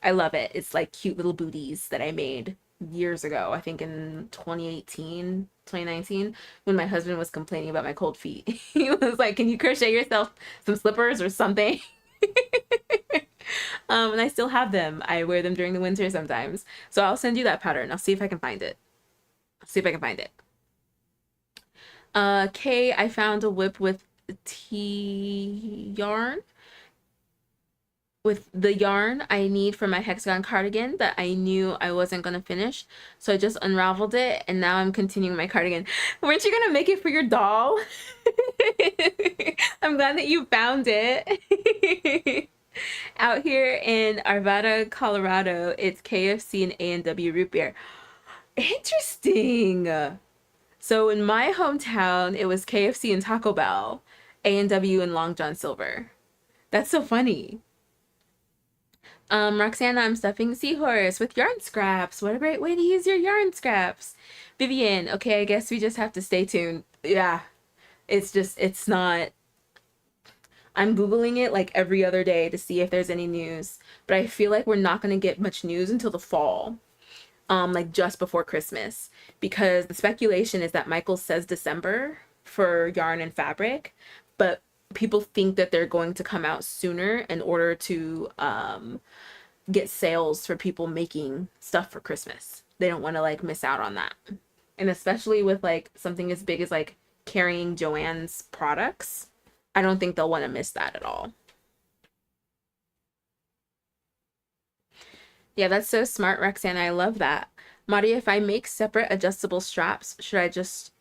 I love it. It's like cute little booties that I made years ago, I think in 2018, 2019, when my husband was complaining about my cold feet. He was like, "Can you crochet yourself some slippers or something?" And I still have them. I wear them during the winter sometimes. So I'll send you that pattern. I'll see if I can find it. I'll see if I can find it. Kay, I found a whip with tea yarn. With the yarn I need for my hexagon cardigan that I knew I wasn't gonna finish. So I just unraveled it and now I'm continuing my cardigan. Weren't you gonna make it for your doll? I'm glad that you found it. Out here in Arvada, Colorado, it's KFC and A&W root beer. Interesting. So in my hometown, it was KFC and Taco Bell, A&W and Long John Silver. That's so funny. Roxana, I'm stuffing seahorse with yarn scraps. What a great way to use your yarn scraps. Vivian, okay, I guess we just have to stay tuned. Yeah, it's not. I'm Googling it like every other day to see if there's any news, but I feel like we're not going to get much news until the fall, like just before Christmas, because the speculation is that Michaels says December for yarn and fabric, but people think that they're going to come out sooner in order to get sales for people making stuff for Christmas. They don't want to like miss out on that. And especially with like something as big as like carrying Joann's products, I don't think they'll want to miss that at all. Yeah, that's so smart, Roxana. I love that. Mari, if I make separate adjustable straps, should I just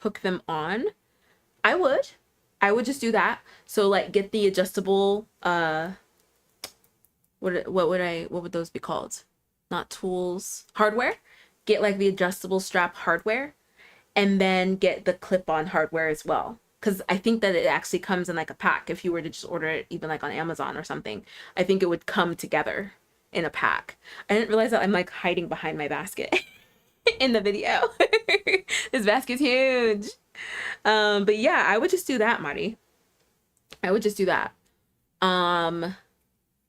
hook them on? I would. I would just do that. So like get the adjustable what would those be called? Not tools, hardware. Get like the adjustable strap hardware and then get the clip-on hardware as well. Because I think that it actually comes in like a pack. If you were to just order it even like on Amazon or something, I think it would come together in a pack. I didn't realize that I'm like hiding behind my basket in the video. This basket's huge. But yeah, I would just do that, Mari. I would just do that. Um,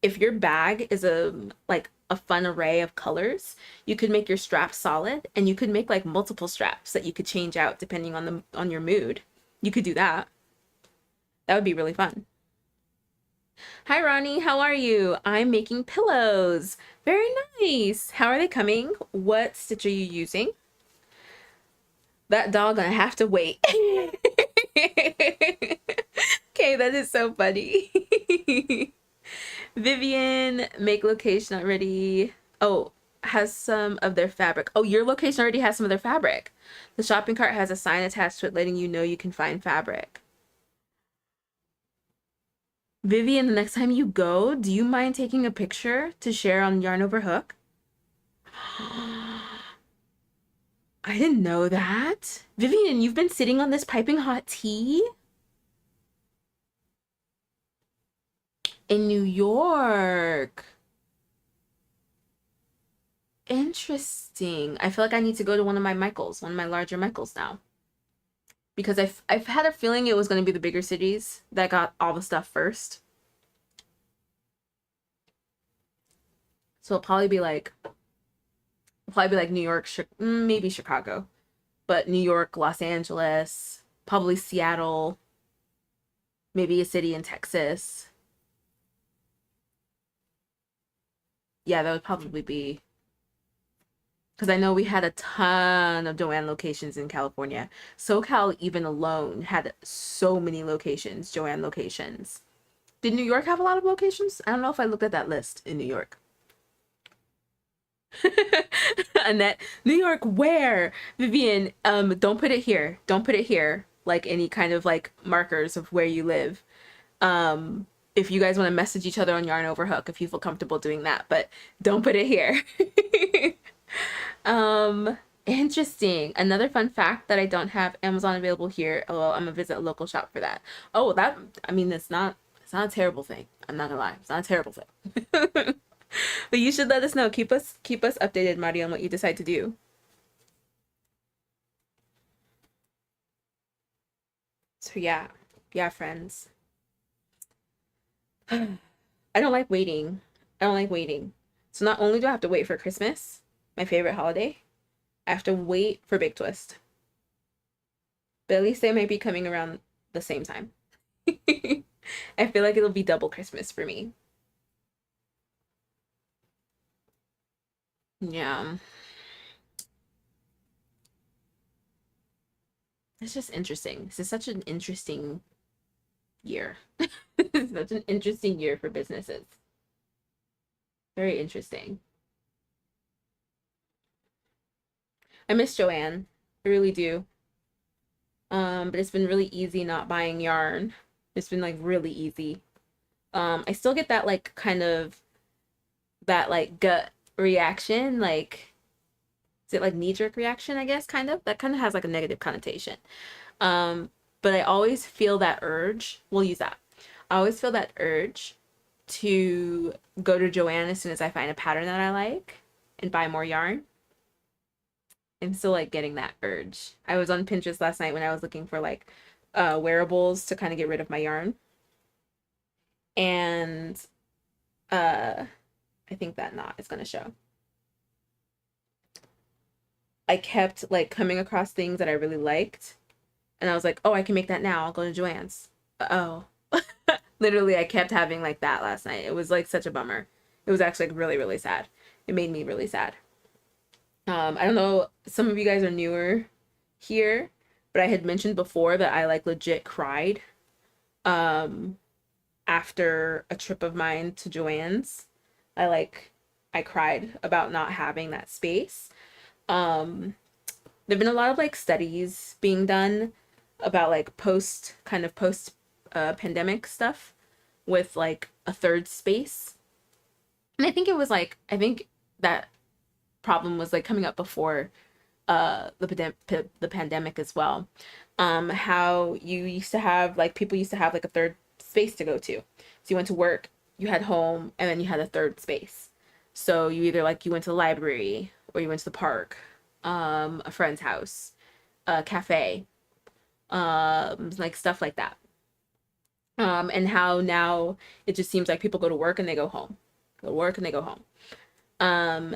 if your bag is a fun array of colors, you could make your straps solid and you could make like multiple straps that you could change out depending on your mood. You could do that. That would be really fun. Hi Ronnie, how are you? I'm making pillows. Very nice. How are they coming? What stitch are you using? That dog gonna have to wait. Okay, that is so funny. Vivian, make location already. Oh, has some of their fabric. Oh, your location already has some of their fabric. The shopping cart has a sign attached to it letting you know you can find fabric. Vivian, the next time you go, do you mind taking a picture to share on Yarn Over Hook? I didn't know that. Vivian, you've been sitting on this piping hot tea in New York. Interesting. I feel like I need to go to one of my Michaels, one of my larger Michaels now. Because I've had a feeling it was going to be the bigger cities that got all the stuff first. So it'll probably be like New York, maybe Chicago, but New York, Los Angeles, probably Seattle, maybe a city in Texas. Yeah, that would probably be because I know we had a ton of Joann locations in California. SoCal even alone had so many locations, Joann locations. Did New York have a lot of locations? I don't know if I looked at that list in New York. Annette, New York, where? Vivian, don't put it here. Don't put it here. Like any kind of like markers of where you live. If you guys want to message each other on Yarn Over Hook, if you feel comfortable doing that, but don't put it here. Interesting. Another fun fact that I don't have Amazon available here. Well, I'm gonna visit a local shop for that. Oh, that I mean, it's not a terrible thing. I'm not gonna lie, it's not a terrible thing. But you should let us know. Keep us updated, Marty, on what you decide to do. So yeah, yeah, friends. I don't like waiting. I don't like waiting. So not only do I have to wait for Christmas, my favorite holiday, I have to wait for Big Twist. But at least they might be coming around the same time. I feel like it'll be double Christmas for me. Yeah. It's just interesting. This is such an interesting year. Such an interesting year for businesses. Very interesting. I miss Joann. I really do. But it's been really easy not buying yarn. It's been like really easy. I still get that like kind of that like gut reaction, like is it like knee-jerk reaction, I guess, kind of? That kind of has like a negative connotation. Um, but I always feel that urge. We'll use that. I always feel that urge to go to Joann as soon as I find a pattern that I like and buy more yarn. I'm still like getting that urge. I was on Pinterest last night when I was looking for like wearables to kind of get rid of my yarn. And uh I think that knot is gonna show. I kept like coming across things that I really liked, and I was like, oh, I can make that now. I'll go to Joann's. Oh, literally, I kept having like that last night. It was like such a bummer. It was actually like really, really sad. It made me really sad. I don't know, some of you guys are newer here, but I had mentioned before that I like legit cried um after a trip of mine to Joann's. I like I cried about not having that space. Um there've been a lot of like studies being done about like post pandemic stuff with like a third space. And I think that problem was like coming up before the pandemic as well. How you used to have like people used to have like a third space to go to. So you went to work, you had home, and then you had a third space. So you either like you went to the library or you went to the park, a friend's house, a cafe, like stuff like that. And how now it just seems like people go to work and they go home, go to work and they go home. Um,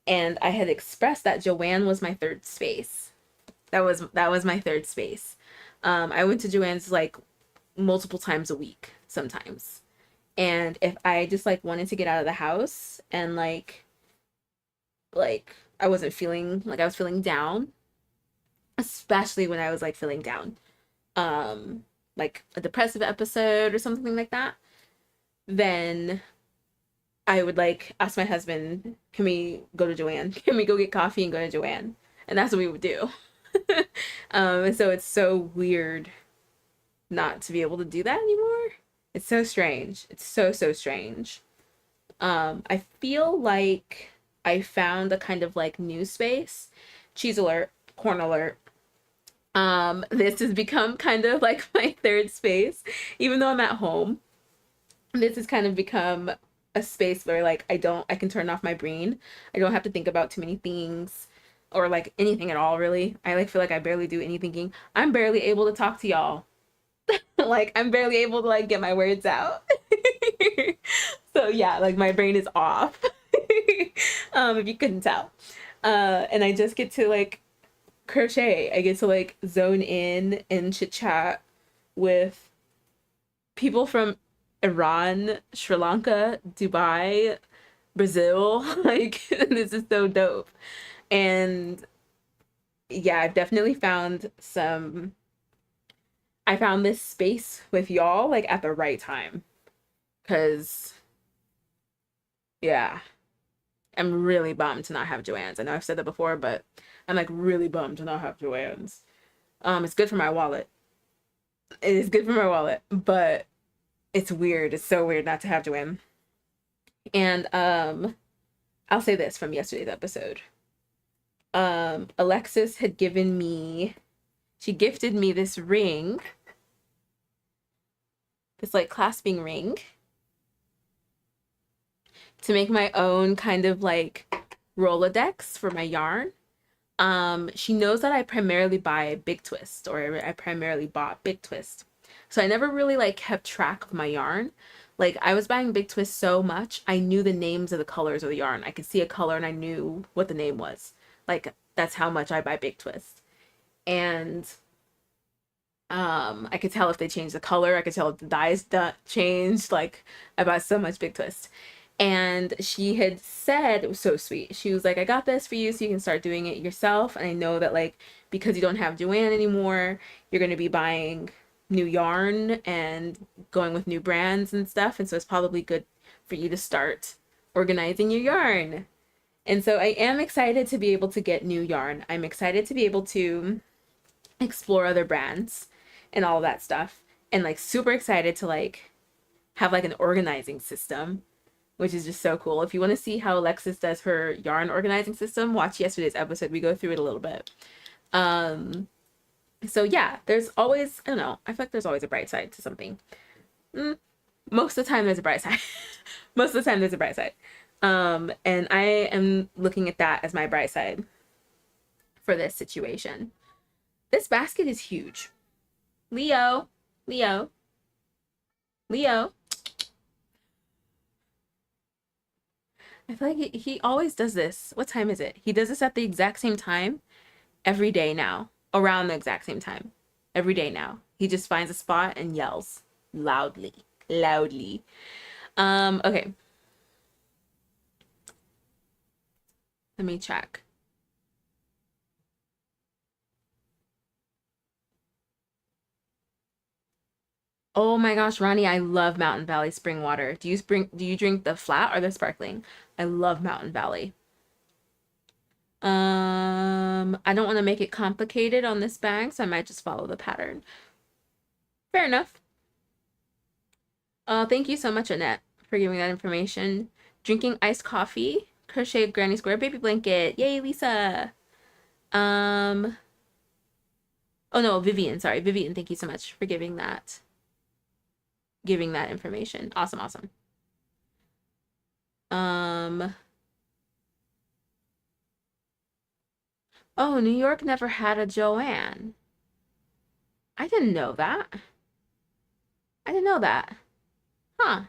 and I had expressed that Joann was my third space. That was my third space. I went to Joann's like multiple times a week sometimes. And if I just like wanted to get out of the house and like I wasn't feeling like I was feeling down, especially when I was like feeling down, like a depressive episode or something like that, then I would like ask my husband, can we go to Joann? Can we go get coffee and go to Joann? And that's what we would do. And so it's so weird not to be able to do that anymore. It's so strange. It's so, so strange. I feel like I found a kind of like new space. Cheese alert, corn alert. This has become kind of like my third space. Even though I'm at home, this has kind of become a space where like I can turn off my brain. I don't have to think about too many things or like anything at all really. I like feel like I barely do any thinking. I'm barely able to talk to y'all. Like I'm barely able to like get my words out. So yeah, like my brain is off. If you couldn't tell. And I just get to like crochet. I get to like zone in and chit chat with people from Iran, Sri Lanka, Dubai, Brazil. Like this is so dope. And yeah, I've definitely found some I found this space with y'all like at the right time. Cause yeah, I'm really bummed to not have Joann's. I know I've said that before, but I'm like really bummed to not have Joann's. It's good for my wallet. It is good for my wallet, but it's weird. It's so weird not to have Joann. And I'll say this from yesterday's episode. Alexis had given me, she gifted me this ring, this like clasping ring, to make my own kind of like Rolodex for my yarn. She knows that I primarily buy Big Twist, or I primarily bought Big Twist. So I never really like kept track of my yarn. Like I was buying Big Twist so much, I knew the names of the colors of the yarn. I could see a color and I knew what the name was. Like that's how much I buy Big Twist. And I could tell if they changed the color. I could tell if the dyes changed. Like I bought so much Big Twist. And she had said, it was so sweet. She was like, I got this for you so you can start doing it yourself. And I know that like because you don't have Joann anymore, you're going to be buying new yarn and going with new brands and stuff. And so it's probably good for you to start organizing your yarn. And so I am excited to be able to get new yarn. I'm excited to be able to explore other brands and all of that stuff. And like super excited to like have like an organizing system, which is just so cool. If you want to see how Alexis does her yarn organizing system, watch yesterday's episode. We go through it a little bit. So yeah, there's always, I don't know, I feel like there's always a bright side to something. Most of the time there's a bright side. Most of the time there's a bright side. And I am looking at that as my bright side for this situation. This basket is huge. Leo, Leo, Leo. I feel like he always does this. What time is it? He does this at the exact same time every day now. Around the exact same time. Every day now. He just finds a spot and yells loudly. Loudly. Okay. Let me check. Oh my gosh, Ronnie, I love Mountain Valley spring water. Do you drink the flat or the sparkling? I love Mountain Valley. I don't want to make it complicated on this bag, so I might just follow the pattern. Fair enough. Thank you so much, Annette, for giving that information. Drinking iced coffee, crochet granny square baby blanket. Yay, Lisa. Oh no, Vivian, sorry. Vivian, thank you so much for giving that information. Awesome, awesome. Oh, New York never had a Joann. I didn't know that. I didn't know that. Huh.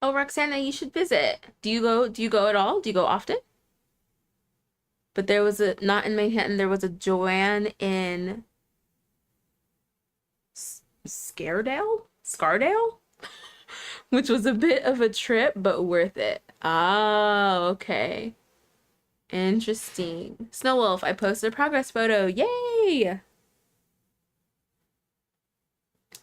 Oh, Roxana, you should visit. Do you go at all? Do you go often? But there was a, not in Manhattan, there was a Joann in Scardale? Which was a bit of a trip, but worth it. Oh, okay. Interesting. Snow Wolf, I posted a progress photo. Yay!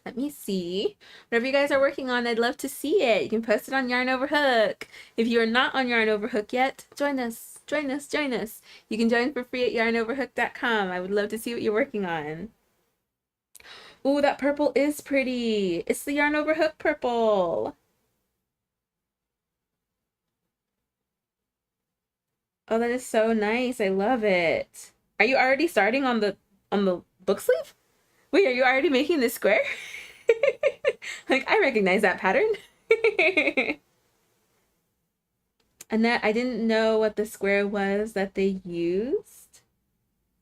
Let me see. Whatever you guys are working on, I'd love to see it. You can post it on Yarn Over Hook. If you are not on Yarn Over Hook yet, join us. Join us. Join us. You can join for free at yarnoverhook.com. I would love to see what you're working on. Ooh, that purple is pretty. It's the Yarn Over Hook purple. Oh, that is so nice. I love it. Are you already starting on the book sleeve? Wait, are you already making this square? Like, I recognize that pattern. Annette, I didn't know what the square was that they used.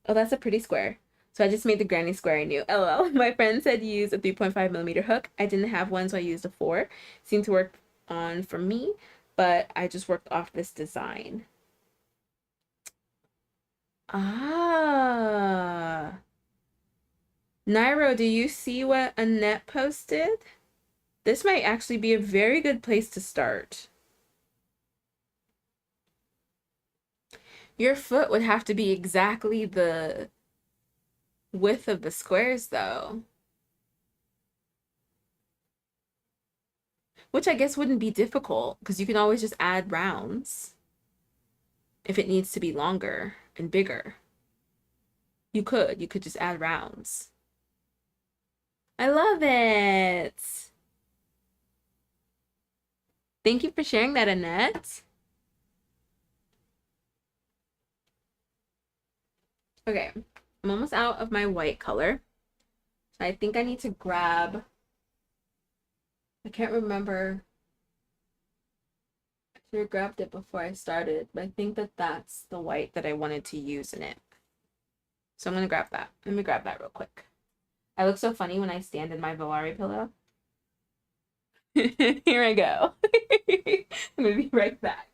Oh, that's a pretty square. So I just made the granny square I knew. LOL. My friend said use a 3.5mm hook. I didn't have one, so I used a 4. Seemed to work on for me, but I just worked off this design. Ah. Nairo, do you see what Annette posted? This might actually be a very good place to start. Your foot would have to be exactly the width of the squares, though. Which I guess wouldn't be difficult, because you can always just add rounds if it needs to be longer and bigger. You could just add rounds. I love it. Thank you for sharing that, Annette. Okay, I'm almost out of my white color. So I think I need to grab, I can't remember. I should have grabbed it before I started, but I think that that's the white that I wanted to use in it. So I'm gonna grab that. Let me grab that real quick. I look so funny when I stand in my Volare pillow. Here I go. I'm gonna be right back.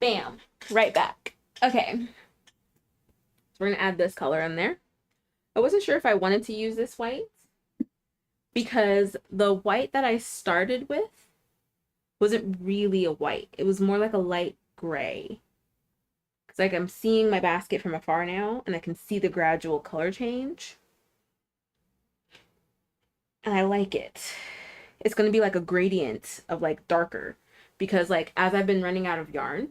Bam, right back. Okay, so we're gonna add this color in there. I wasn't sure if I wanted to use this white because the white that I started with wasn't really a white. It was more like a light gray. It's like I'm seeing my basket from afar now and I can see the gradual color change. And I like it. It's going to be like a gradient of like darker because like as I've been running out of yarn,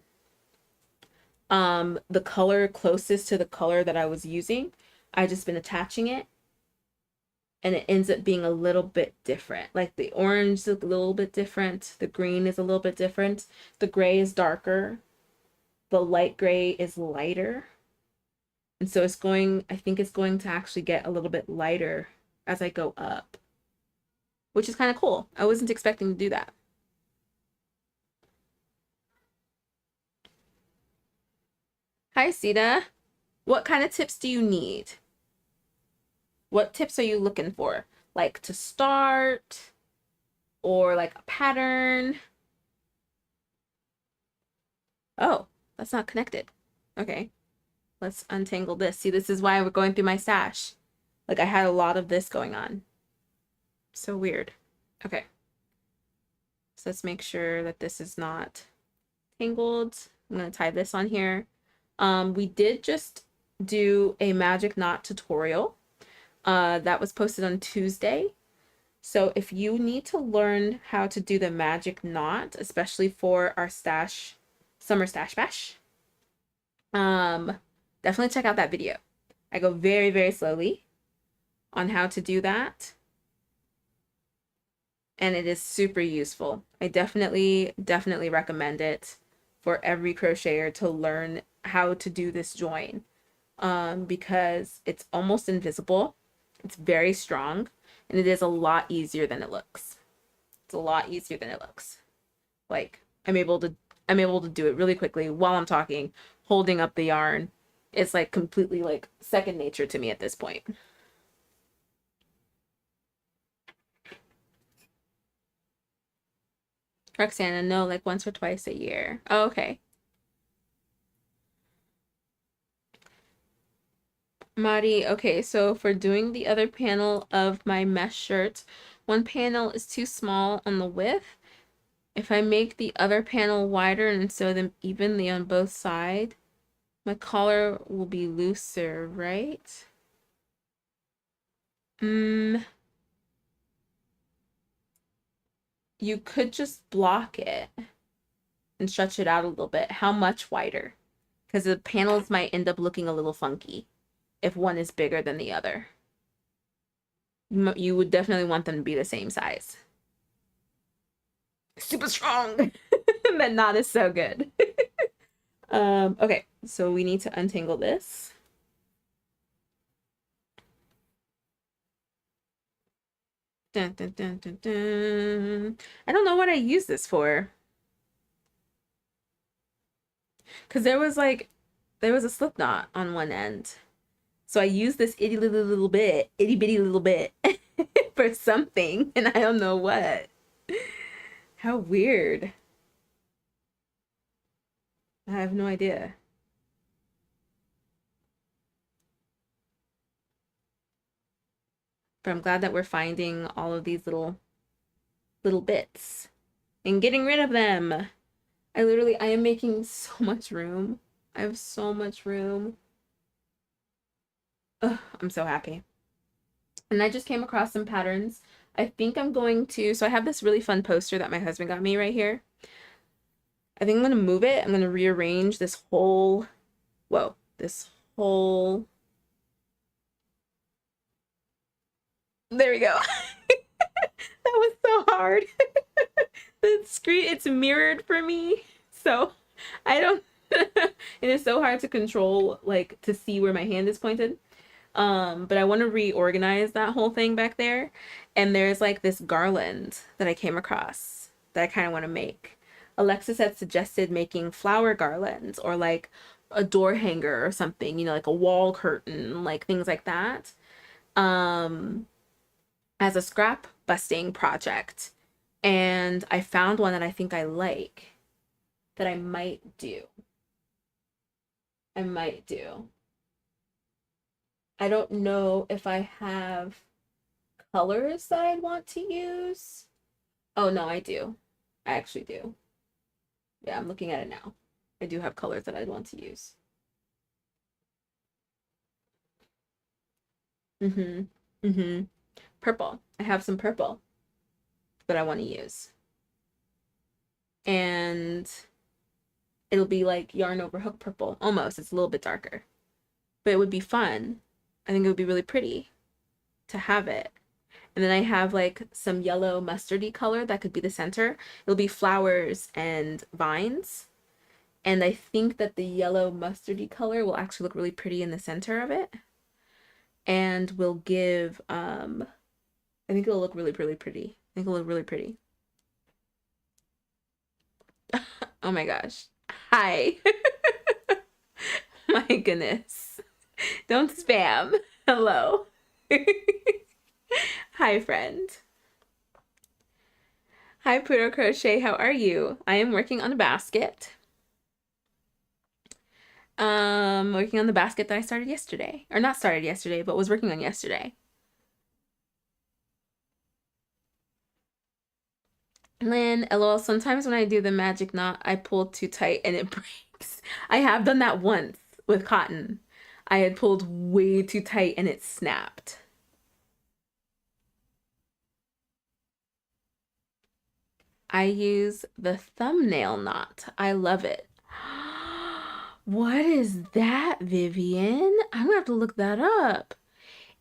the color closest to the color that I was using, I just been attaching it and it ends up being a little bit different. Like the orange is a little bit different, the green is a little bit different, the gray is darker, the light gray is lighter. And so it's going, I think it's going to actually get a little bit lighter as I go up, which is kind of cool. I wasn't expecting to do that. Hi, Sita. What kind of tips do you need? What tips are you looking for? Like to start or like a pattern? Oh, that's not connected. Okay, let's untangle this. See, this is why we're going through my stash. Like I had a lot of this going on. So weird. Okay. So let's make sure that this is not tangled. I'm going to tie this on here. We did just do a magic knot tutorial. That was posted on Tuesday. So if you need to learn how to do the magic knot, especially for our stash, summer stash bash, definitely check out that video. I go very, very slowly on how to do that. And it is super useful. I definitely recommend it for every crocheter to learn how to do this join, because it's almost invisible. It's very strong and it is a lot easier than it looks. It's a lot easier than it looks. Like I'm able to do it really quickly while I'm talking, holding up the yarn. It's like completely like second nature to me at this point. Roxana, no, like once or twice a year. Oh, okay. Mari, okay, so for doing the other panel of my mesh shirt, one panel is too small on the width. If I make the other panel wider and sew them evenly on both sides, my collar will be looser, right? You could just block it and stretch it out a little bit. How much wider? Because the panels might end up looking a little funky if one is bigger than the other. You would definitely want them to be the same size. Super strong. That knot is so good. Okay, so we need to untangle this. Dun, dun, dun, dun, dun. I don't know what I use this for. Because there was a slip knot on one end. So I used this itty bitty little bit for something, and I don't know what. How weird. I have no idea. But I'm glad that we're finding all of these little bits and getting rid of them. I am making so much room. I have so much room. Ugh, I'm so happy. And I just came across some patterns. I think I'm going to, so I have this really fun poster that my husband got me right here. I think I'm going to move it. I'm going to rearrange this whole, whoa, this whole, there we go. That That was so hard. The screen, it's mirrored for me. So I don't, it is so hard to control, like to see where my hand is pointed. But I want to reorganize that whole thing back there. And there's like this garland that I came across that I kind of want to make. Alexis had suggested making flower garlands or like a door hanger or something, you know, like a wall curtain, like things like that. Um, as a scrap busting project. And I found one that I think I like that I might do. I might do. I don't know if I have colors that I'd want to use. Oh, no, I do. I actually do. Yeah, I'm looking at it now. I do have colors that I'd want to use. Mm-hmm. Mm-hmm. Purple. I have some purple that I want to use. And it'll be like yarn over hook purple. Almost. It's a little bit darker. But it would be fun. I think it would be really pretty to have it. And then I have like some yellow mustardy color that could be the center. It'll be flowers and vines. And I think that the yellow mustardy color will actually look really pretty in the center of it. And will give, I think it'll look really, really pretty. I think it'll look really pretty. Oh my gosh. Hi. My goodness. Don't spam. Hello. Hi, friend. Hi, Poodle Crochet. How are you? I am working on a basket. Working on the basket that I started yesterday. Or not started yesterday, but was working on yesterday. Lynn, lol, sometimes when I do the magic knot, I pull too tight and it breaks. I have done that once with cotton. I had pulled way too tight and it snapped. I use the thumbnail knot. I love it. What is that, Vivian? I'm gonna have to look that up.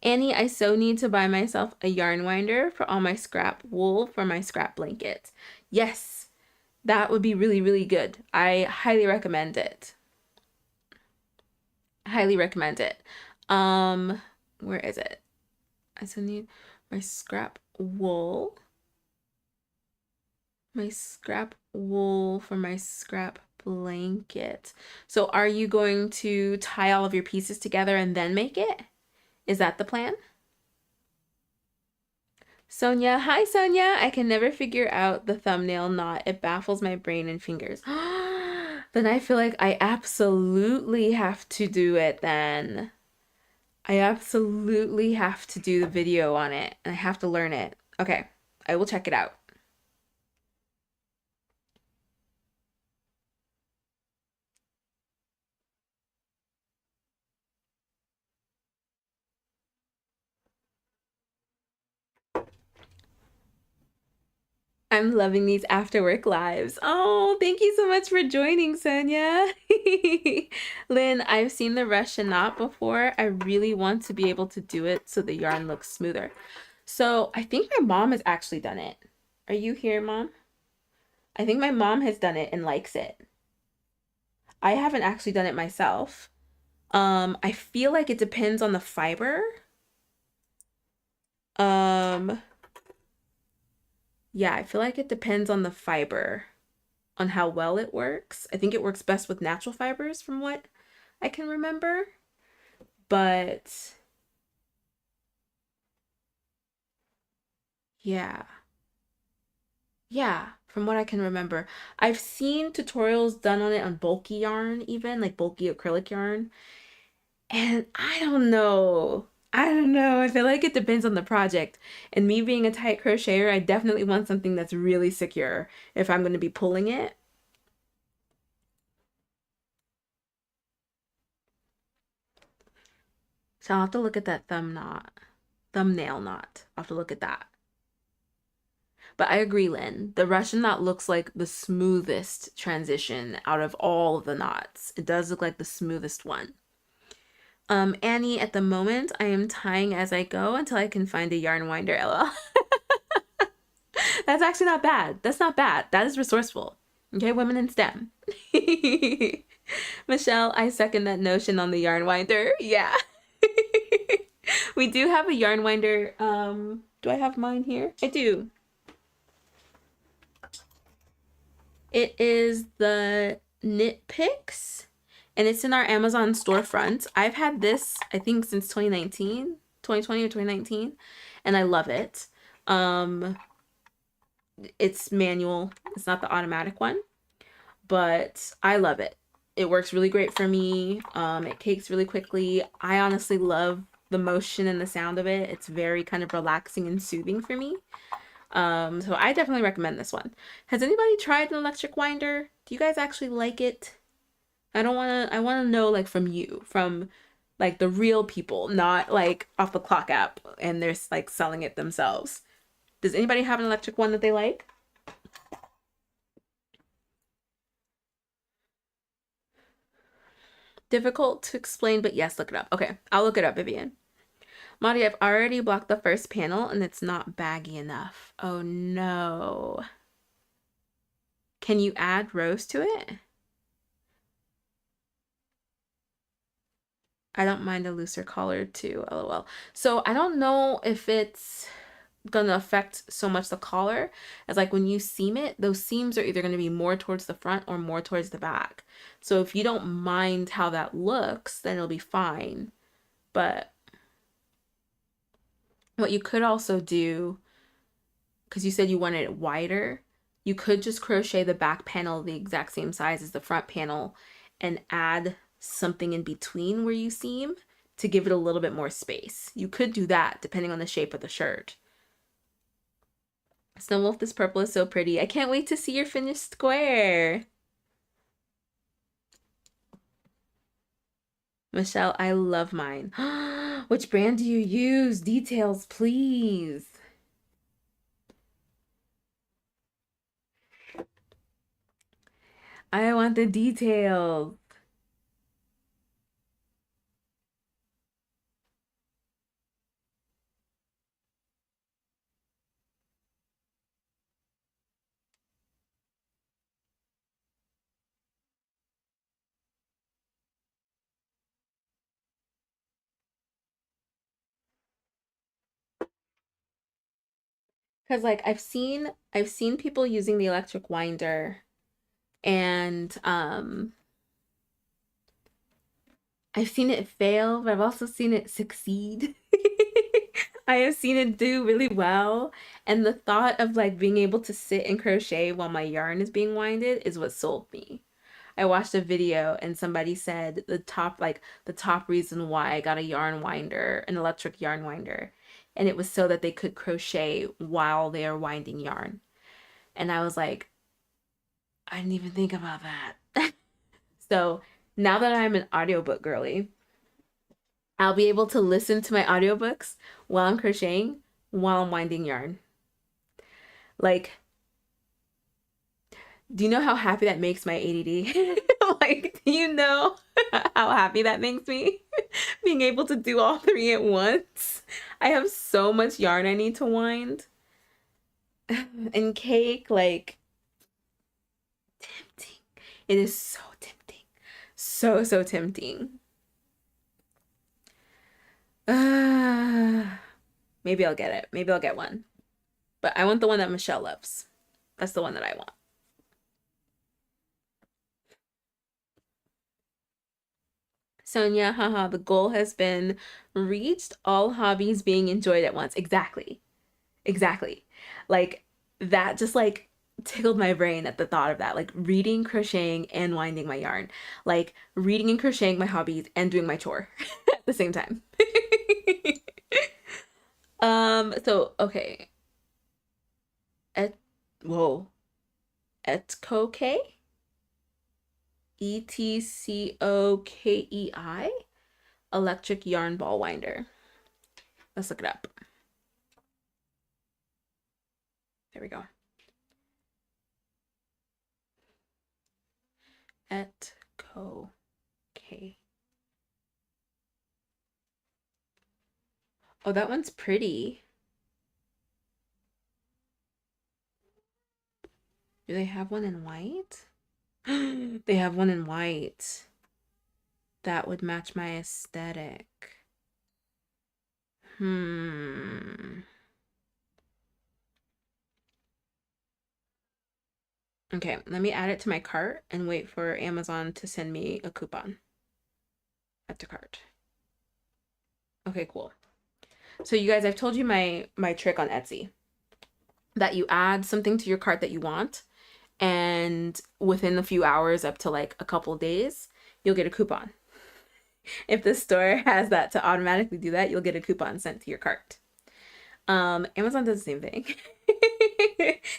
Annie, I so need to buy myself a yarn winder for all my scrap wool for my scrap blanket. Yes, that would be really, really good. I highly recommend it. Highly recommend it. Where is it? I still need my scrap wool. My scrap wool for my scrap blanket. So are you going to tie all of your pieces together and then make it? Is that the plan? Sonia, hi Sonia. I can never figure out the thumbnail knot. It baffles my brain and fingers. Then I feel like I absolutely have to do it then. I absolutely have to do the video on it and I have to learn it. Okay, I will check it out. I'm loving these after work lives. Oh, thank you so much for joining, Sonia. Lynn, I've seen the Russian knot before. I really want to be able to do it so the yarn looks smoother. So I think my mom has actually done it. Are you here, Mom? I think my mom has done it and likes it. I haven't actually done it myself. I feel like it depends on the fiber. Um, yeah, I feel like it depends on the fiber, on how well it works. I think it works best with natural fibers from what I can remember. But yeah. Yeah, from what I can remember. I've seen tutorials done on it on bulky yarn, even like bulky acrylic yarn. And I don't know. I don't know. I feel like it depends on the project. And me being a tight crocheter, I definitely want something that's really secure if I'm going to be pulling it. So I'll have to look at that thumbnail knot. I'll have to look at that. But I agree, Lynn. The Russian knot looks like the smoothest transition out of all of the knots. It does look like the smoothest one. Annie, at the moment, I am tying as I go until I can find a yarn winder, LL. That's actually not bad. That's not bad. That is resourceful. Okay, women in STEM. Michelle, I second that notion on the yarn winder. Yeah. We do have a yarn winder. Do I have mine here? I do. It is the Knit Picks, and it's in our Amazon storefront. I've had this, I think, since 2019, 2020 or 2019, and I love it. It's manual. It's not the automatic one, but I love it. It works really great for me. It cakes really quickly. I honestly love the motion and the sound of it. It's very kind of relaxing and soothing for me. So I definitely recommend this one. Has anybody tried an electric winder? Do you guys actually like it? I want to know like from you, from like the real people, not like off the clock app and they're like selling it themselves. Does anybody have an electric one that they like? Difficult to explain, but yes, look it up. Okay, I'll look it up, Vivian. Maudie, I've already blocked the first panel and it's not baggy enough. Oh no. Can you add rows to it? I don't mind a looser collar too, lol. So I don't know if it's gonna affect so much the collar as like when you seam it, those seams are either gonna be more towards the front or more towards the back. So if you don't mind how that looks, then it'll be fine. But what you could also do, because you said you wanted it wider, you could just crochet the back panel the exact same size as the front panel and add something in between where you seam to give it a little bit more space. You could do that depending on the shape of the shirt. Snow Wolf, this purple is so pretty. I can't wait to see your finished square. Michelle, I love mine. Which brand do you use? Details, please. I want the details. Because like I've seen people using the electric winder and I've seen it fail, but I've also seen it succeed. I have seen it do really well. And the thought of like being able to sit and crochet while my yarn is being winded is what sold me. I watched a video and somebody said the top reason why I got a yarn winder, an electric yarn winder, and it was so that they could crochet while they are winding yarn. And I was like, I didn't even think about that. So now that I'm an audiobook girly, I'll be able to listen to my audiobooks while I'm crocheting, while I'm winding yarn. Like, do you know how happy that makes my ADD? Like, do you know how happy that makes me? Being able to do all three at once. I have so much yarn I need to wind and cake, like, tempting. It is so tempting. So, so tempting. Maybe I'll get it. Maybe I'll get one. But I want the one that Michelle loves. That's the one that I want. Sonia, haha, the goal has been reached, all hobbies being enjoyed at once. Exactly. Exactly. Like that just like tickled my brain at the thought of that. Like reading, crocheting, and winding my yarn. Like reading and crocheting my hobbies and doing my chore at the same time. So okay. Et whoa. Etcokei? Etcokei? Electric yarn ball winder. Let's look it up. There we go. Etcokei. Oh, that one's pretty. Do they have one in white? They have one in white. That would match my aesthetic. Okay, let me add it to my cart and wait for Amazon to send me a coupon. Add to cart. Okay, cool. So you guys, I've told you my trick on Etsy. That you add something to your cart that you want, and within a few hours up to like a couple days, you'll get a coupon. If the store has that to automatically do that, you'll get a coupon sent to your cart. Amazon does the same thing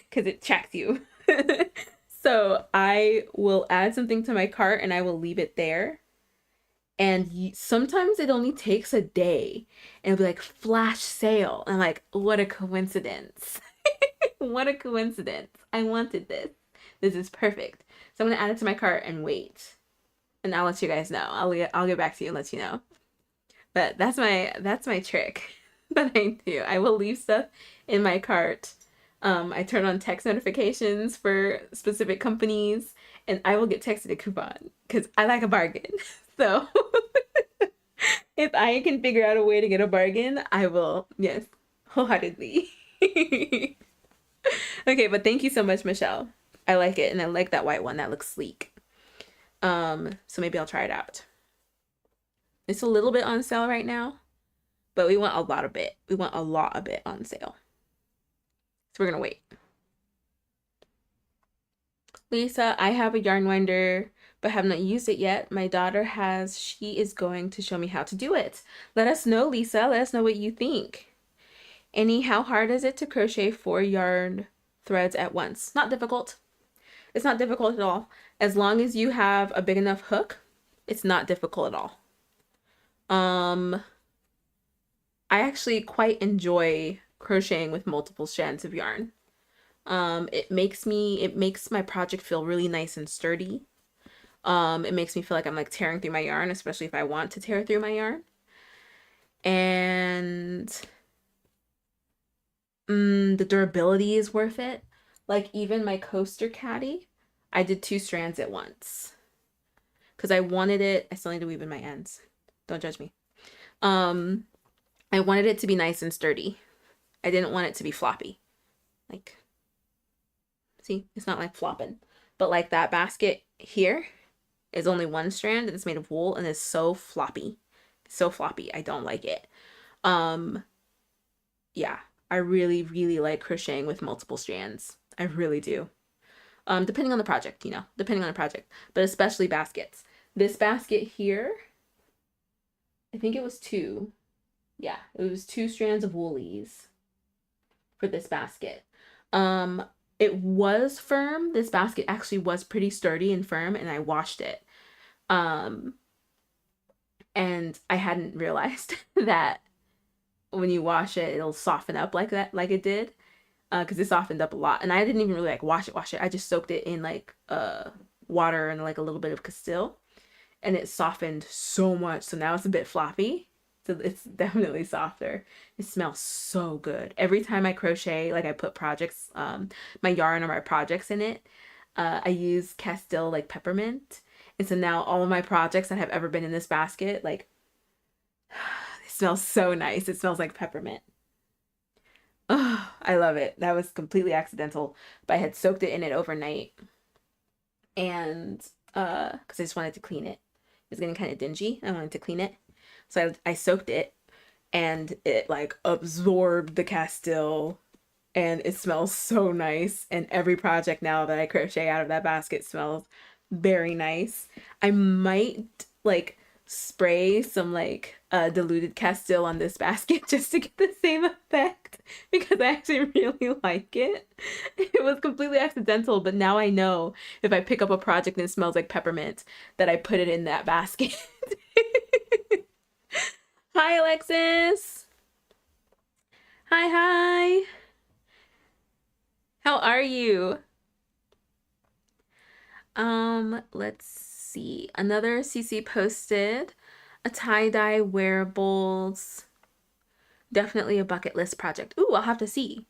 because it tracks you. So I will add something to my cart and I will leave it there. And sometimes it only takes a day and it'll be like flash sale. And I'm like, what a coincidence. What a coincidence. I wanted this. This is perfect. So I'm going to add it to my cart and wait. And I'll let you guys know. I'll get back to you and let you know. But that's my trick that I do. I will leave stuff in my cart. I turn on text notifications for specific companies, and I will get texted a coupon because I like a bargain. So if I can figure out a way to get a bargain, I will. Yes, wholeheartedly. Okay, but thank you so much, Michelle. I like it, and I like that white one. That looks sleek. So maybe I'll try it out. It's a little bit on sale right now, but we want a lot of it. We want a lot of it on sale. So we're gonna wait. Lisa, I have a yarn winder, but have not used it yet. My daughter has. She is going to show me how to do it. Let us know, Lisa. Let us know what you think. Annie, how hard is it to crochet 4 yarn threads at once? Not difficult. It's not difficult at all. As long as you have a big enough hook, it's not difficult at all. I actually quite enjoy crocheting with multiple strands of yarn. It makes my project feel really nice and sturdy. It makes me feel like I'm like tearing through my yarn, especially if I want to tear through my yarn. And the durability is worth it. Like even my coaster caddy, I did 2 strands at once. Because I wanted it, I still need to weave in my ends. Don't judge me. I wanted it to be nice and sturdy. I didn't want it to be floppy. Like, see, it's not like flopping. But like that basket here is only 1 strand and it's made of wool and it's so floppy. So floppy. I don't like it. Yeah, I really, really like crocheting with multiple strands. I really do. Depending on the project, you know, depending on the project, but especially baskets. This basket here, I think it was 2. Yeah, it was 2 strands of woolies for this basket. It was firm. This basket actually was pretty sturdy and firm, and I washed it. And I hadn't realized that when you wash it, it'll soften up like that, like it did. Because it softened up a lot. And I didn't even really like wash it. I just soaked it in like water and like a little bit of Castile. And it softened so much. So now it's a bit floppy. So it's definitely softer. It smells so good. Every time I crochet, like I put projects, my yarn or my projects in it, I use Castile like peppermint. And so now all of my projects that have ever been in this basket, like, it smells so nice. It smells like peppermint. Oh, I love it. That was completely accidental, but I had soaked it in it overnight. And because I just wanted to clean it. It was getting kind of dingy. I wanted to clean it. So I soaked it and it like absorbed the Castile and it smells so nice. And every project now that I crochet out of that basket smells very nice. I might like spray some like diluted Castile on this basket just to get the same effect because I actually really like it. It was completely accidental, but now I know if I pick up a project and it smells like peppermint that I put it in that basket. Hi, Alexis. Hi, hi. How are you? Let's see. Another CC posted a tie-dye wearables. Definitely a bucket list project. Ooh, I'll have to see.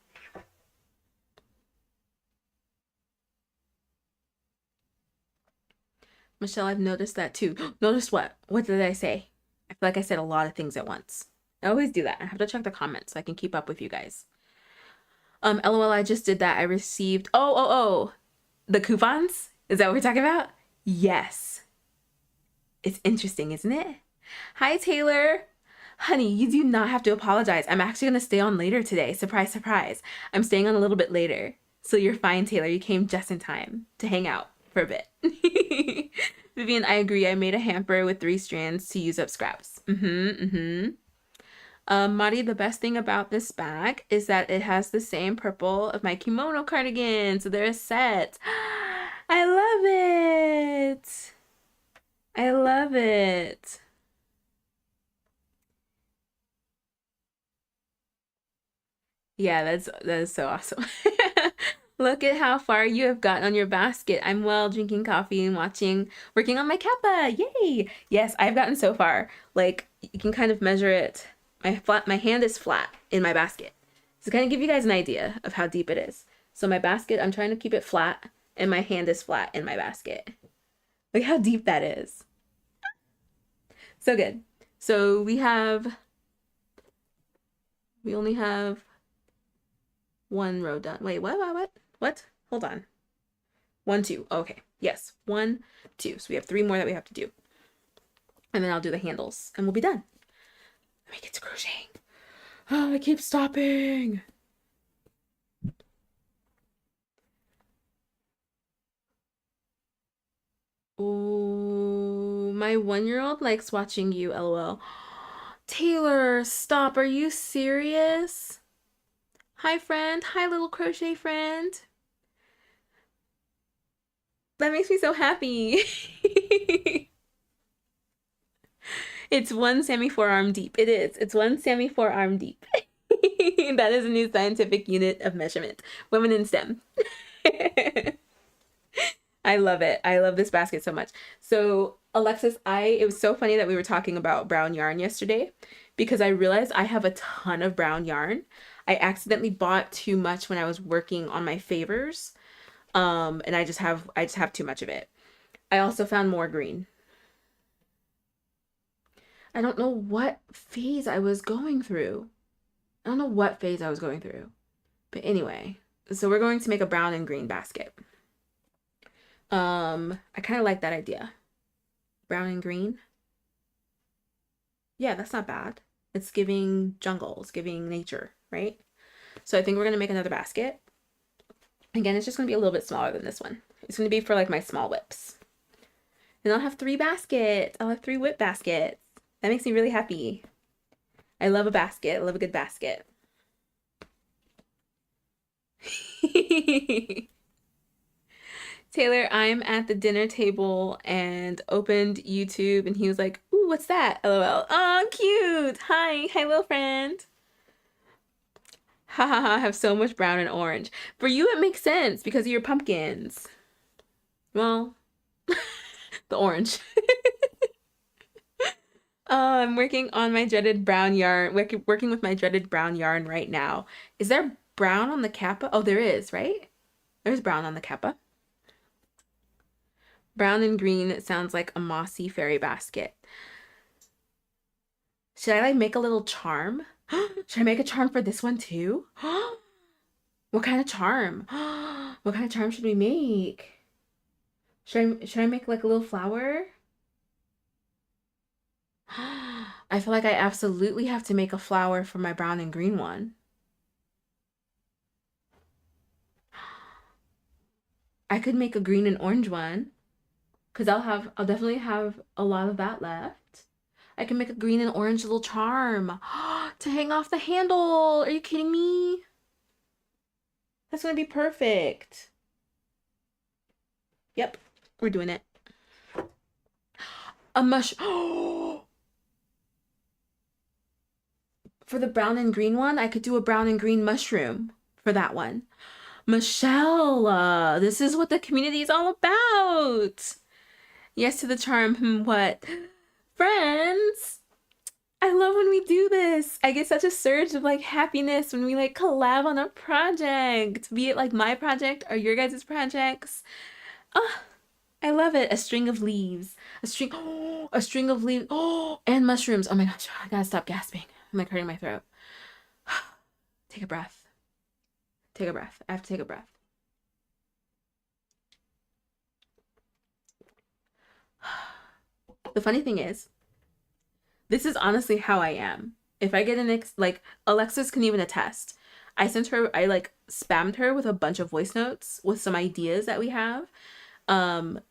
Michelle, I've noticed that too. Notice what? What did I say? I feel like I said a lot of things at once. I always do that. I have to check the comments so I can keep up with you guys. LOL, I just did that. I received, the coupons? Is that what we're talking about? Yes. It's interesting, isn't it? Hi, Taylor. Honey, you do not have to apologize. I'm actually going to stay on later today. Surprise, surprise. I'm staying on a little bit later. So you're fine, Taylor. You came just in time to hang out for a bit. Vivian, I agree. I made a hamper with 3 strands to use up scraps. Mari, the best thing about this bag is that it has the same purple of my kimono cardigan. So they're a set. I love it. I love it. Yeah, that is so awesome. Look at how far you have gotten on your basket. I'm well, drinking coffee and working on my kappa. Yay! Yes, I've gotten so far. Like, you can kind of measure it. My hand is flat in my basket. So kind of give you guys an idea of how deep it is. So my basket, I'm trying to keep it flat, and my hand is flat in my basket. Look how deep that is. So good. So we only have 1 row done. Wait, what? Hold on. 1, 2. Okay. Yes. 1, 2. So we have 3 more that we have to do. And then I'll do the handles and we'll be done. Let me get to crocheting. Oh, I keep stopping. Oh, my 1-year-old likes watching you, LOL. Taylor, stop. Are you serious? Hi, friend. Hi, little crochet friend. That makes me so happy. It's 1 Sammi forearm deep. It is. It's 1 Sammi forearm deep. That is a new scientific unit of measurement. Women in STEM. I love it. I love this basket so much. So Alexis, it was so funny that we were talking about brown yarn yesterday because I realized I have a ton of brown yarn. I accidentally bought too much when I was working on my favors. And I just have too much of it. I also found more green. I don't know what phase I was going through. But anyway, so we're going to make a brown and green basket. I kind of like that idea. Brown and green. Yeah, that's not bad. It's giving jungle, it's giving nature, right? So I think we're going to make another basket. Again, it's just going to be a little bit smaller than this one. It's going to be for like my small whips. And I'll have 3 baskets. I'll have 3 whip baskets. That makes me really happy. I love a basket. I love a good basket. Taylor, I'm at the dinner table and opened YouTube and he was like, ooh, what's that? LOL. Oh, cute. Hi, little friend. Ha ha ha, I have so much brown and orange. For you, it makes sense because of your pumpkins. Well, the orange. I'm working on my dreaded brown yarn, working with my dreaded brown yarn right now. Is there brown on the kappa? Oh, there is, right? There's brown on the kappa. Brown and green, it sounds like a mossy fairy basket. Should I like make a little charm? Should I make a charm for this one too? What kind of charm? What kind of charm should we make? Should I make like a little flower? I feel like I absolutely have to make a flower for my brown and green one. I could make a green and orange one because I'll definitely have a lot of that left. I can make a green and orange little charm to hang off the handle. Are you kidding me? That's gonna be perfect. Yep, we're doing it. A mush. For the brown and green one, I could do a brown and green mushroom for that one. Michelle, this is what the community is all about. Yes to the charm. What? Friends, I love when we do this. I get such a surge of like happiness when we like collab on a project, be it like my project or your guys' projects. I love it. A string of leaves. A string, oh, a string of leaves. Oh, and mushrooms. Oh my gosh, I gotta stop gasping. I'm like hurting my throat. Take a breath. Take a breath. I have to take a breath. The funny thing is, this is honestly how I am. If I get like Alexis can even attest. I like spammed her with a bunch of voice notes with some ideas that we have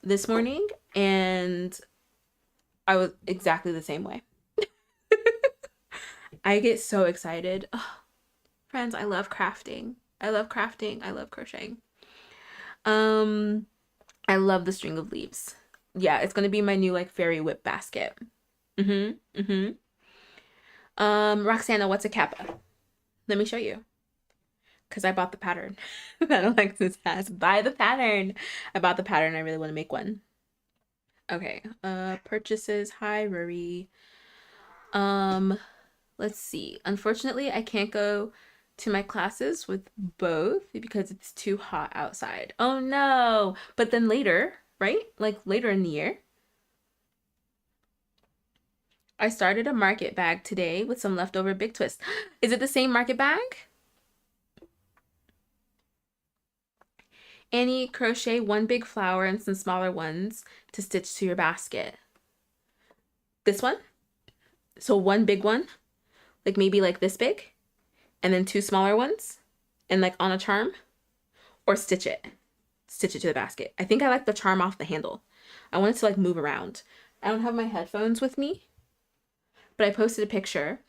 this morning, and I was exactly the same way. I get so excited. Oh, friends, I love crafting. I love crafting. I love crocheting. Um, I love the string of leaves. Yeah, it's gonna be my new like fairy whip basket. Mm-hmm. Mm-hmm. Roxana, what's a kappa? Let me show you. Because I bought the pattern that Alexis has. Buy the pattern. I bought the pattern. I really want to make one. Okay. Purchases. Hi, Rory. Let's see. Unfortunately, I can't go to my classes with both because it's too hot outside. Oh no. But then later, right? Like later in the year, I started a market bag today with some leftover Big Twist. Is it the same market bag? Annie, crochet one big flower and some smaller ones to stitch to your basket. This one? So one big one, like maybe like this big, and then two smaller ones, and like on a charm, or stitch it. Stitch it to the basket. I think I like the charm off the handle. I want it to like move around. I don't have my headphones with me, but I posted a picture.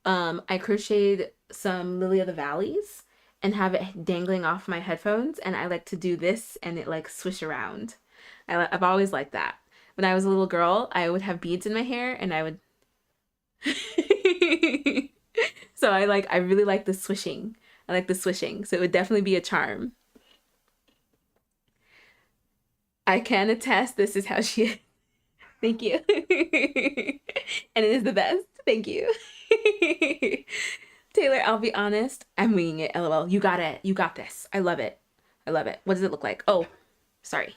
I crocheted some Lily of the Valleys and have it dangling off my headphones, and I like to do this and it like swish around. I've always liked that. When I was a little girl, I would have beads in my hair and I would so I really like the swishing. I like the swishing. So it would definitely be a charm. I can attest this is how she is. Thank you. And it is the best. Thank you. Taylor, I'll be honest. I'm winging it. LOL. You got it. You got this. I love it. I love it. What does it look like? Oh, sorry.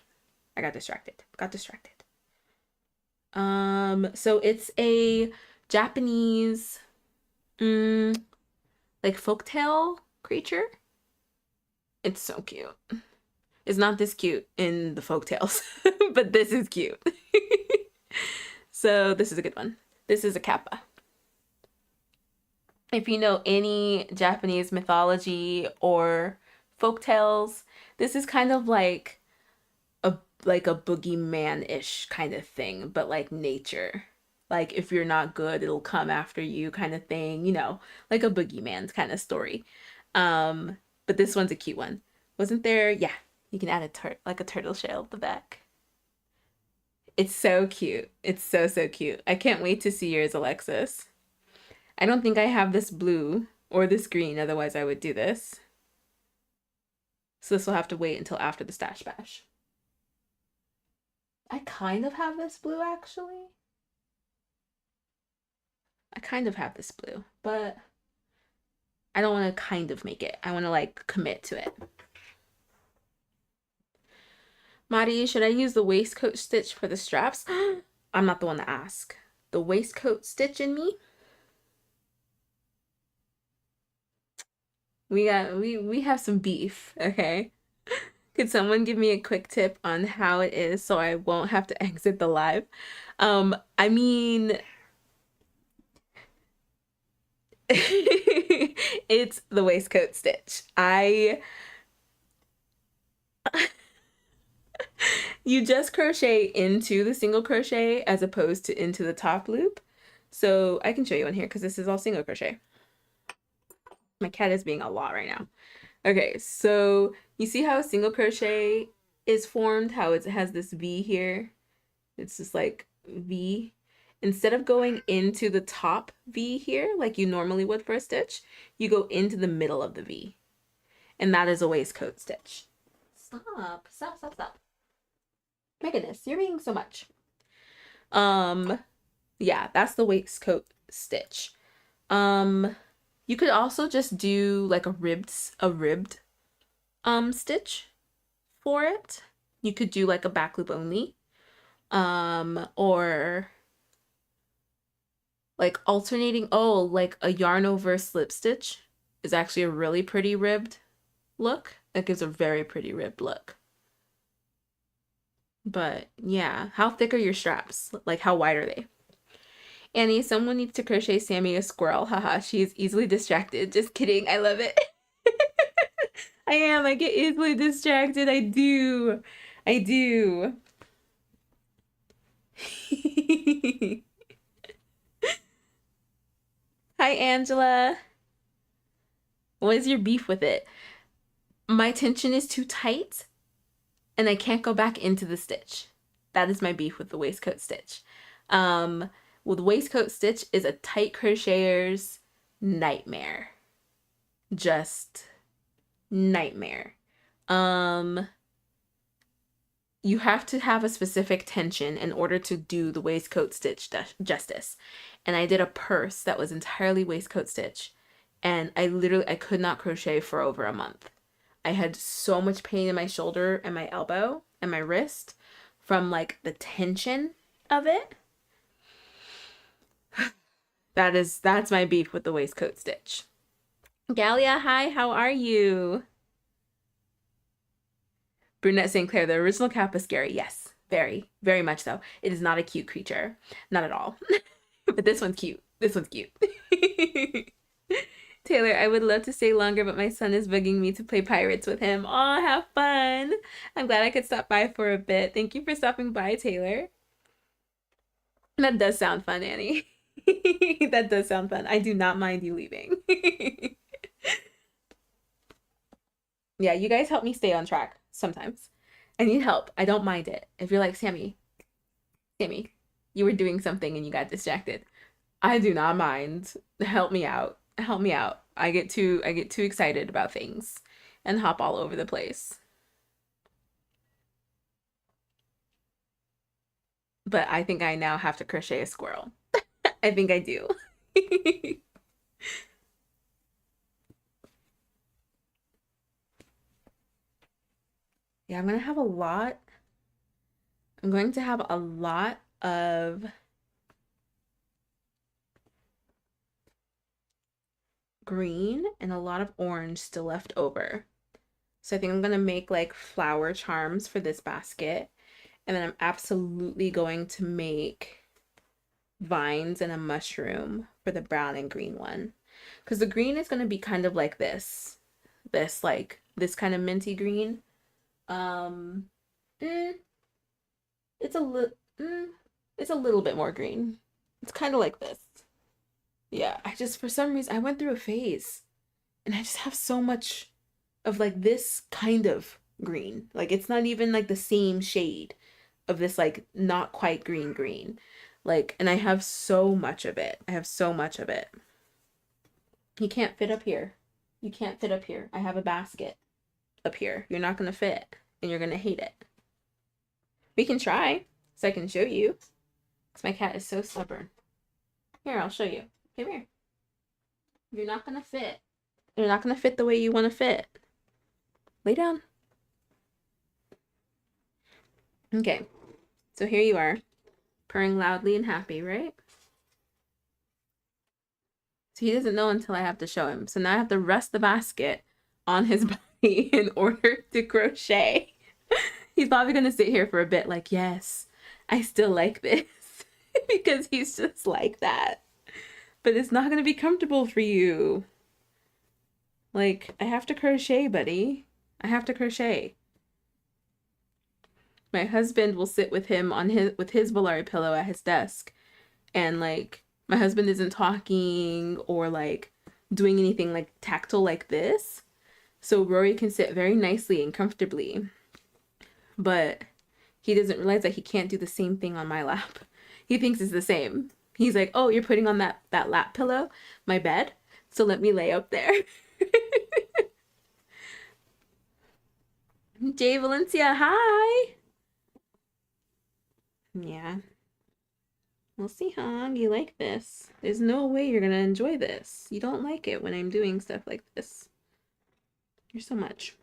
I got distracted. Got distracted. So it's a Japanese like folktale creature. It's so cute. It's not this cute in the folktales, but this is cute. So this is a good one. This is a kappa. If you know any Japanese mythology or folktales, this is kind of like a boogeyman-ish kind of thing, but like nature. Like if you're not good, it'll come after you kind of thing, like a boogeyman kind of story. But this one's a cute one. Wasn't there? Yeah, you can add a turtle shell at the back. It's so cute. It's so, so cute. I can't wait to see yours, Alexis. I don't think I have this blue or this green, otherwise I would do this. So this will have to wait until after the Stash Bash. I kind of have this blue, actually. I kind of have this blue, but I don't want to kind of make it. I want to like commit to it. Mari, should I use the waistcoat stitch for the straps? I'm not the one to ask. The waistcoat stitch in me? We have some beef, okay? Could someone give me a quick tip on how it is so I won't have to exit the live? I mean, it's the waistcoat stitch. You just crochet into the single crochet as opposed to into the top loop. So I can show you on here because this is all single crochet. My cat is being a lot right now. Okay, so you see how a single crochet is formed, how it has this V here? It's just like V. Instead of going into the top V here, like you normally would for a stitch, you go into the middle of the V. And that is a waistcoat stitch. Stop, stop, stop, stop. My goodness, you're being so much. Yeah, that's the waistcoat stitch. You could also just do like a ribbed stitch for it. You could do like a back loop only, or like alternating. Oh, like a yarn over slip stitch is actually a really pretty ribbed look. It gives a very pretty ribbed look. But yeah, how thick are your straps? Like how wide are they? Annie, someone needs to crochet Sammi a squirrel. Haha, she is easily distracted. Just kidding. I love it. I am. I get easily distracted. I do. I do. Hi, Angela. What is your beef with it? My tension is too tight and I can't go back into the stitch. That is my beef with the waistcoat stitch. With waistcoat stitch is a tight crocheter's nightmare. Just nightmare. You have to have a specific tension in order to do the waistcoat stitch justice. And I did a purse that was entirely waistcoat stitch, and I could not crochet for over a month. I had so much pain in my shoulder and my elbow and my wrist from like the tension of it. That's my beef with the waistcoat stitch. Galia, hi, how are you? Brunette St. Clair, the original cap is scary. Yes, very, very much so. It is not a cute creature. Not at all. But this one's cute. This one's cute. Taylor, I would love to stay longer, but my son is bugging me to play pirates with him. Aw, have fun. I'm glad I could stop by for a bit. Thank you for stopping by, Taylor. That does sound fun, Annie. That does sound fun. I do not mind you leaving. Yeah, you guys help me stay on track sometimes. I need help. I don't mind it. If you're like, Sammi, you were doing something and you got distracted. I do not mind. Help me out. Help me out. I get too excited about things and hop all over the place. But I think I now have to crochet a squirrel. I think I do. Yeah, I'm going to have a lot of green and a lot of orange still left over. So I think I'm going to make like flower charms for this basket. And then I'm absolutely going to make vines and a mushroom for the brown and green one. Because the green is going to be kind of like this kind of minty green. Mm, it's a little bit more green. It's kind of like this. Yeah, for some reason, I went through a phase and I just have so much of like this kind of green. Like it's not even like the same shade of this like not quite green. Like, and I have so much of it. You can't fit up here. I have a basket up here. You're not gonna fit and you're gonna hate it. We can try so I can show you. Because my cat is so stubborn. Here, I'll show you. Come here. You're not gonna fit. You're not gonna fit the way you want to fit. Lay down. Okay. So here you are, purring loudly and happy, right? So he doesn't know until I have to show him. So now I have to rest the basket on his body in order to crochet. He's probably going to sit here for a bit like, yes, I still like this. Because he's just like that. But it's not going to be comfortable for you. Like, I have to crochet, buddy. I have to crochet. My husband will sit with him with his Volare pillow at his desk, and like my husband isn't talking or like doing anything like tactile like this, so Rory can sit very nicely and comfortably, but he doesn't realize that he can't do the same thing on my lap. He thinks it's the same. He's like, oh, you're putting on that lap pillow, my bed, so let me lay up there. Jay Valencia, hi. Yeah. We'll see, hon. You like this. There's no way you're gonna enjoy this. You don't like it when I'm doing stuff like this. You're so much.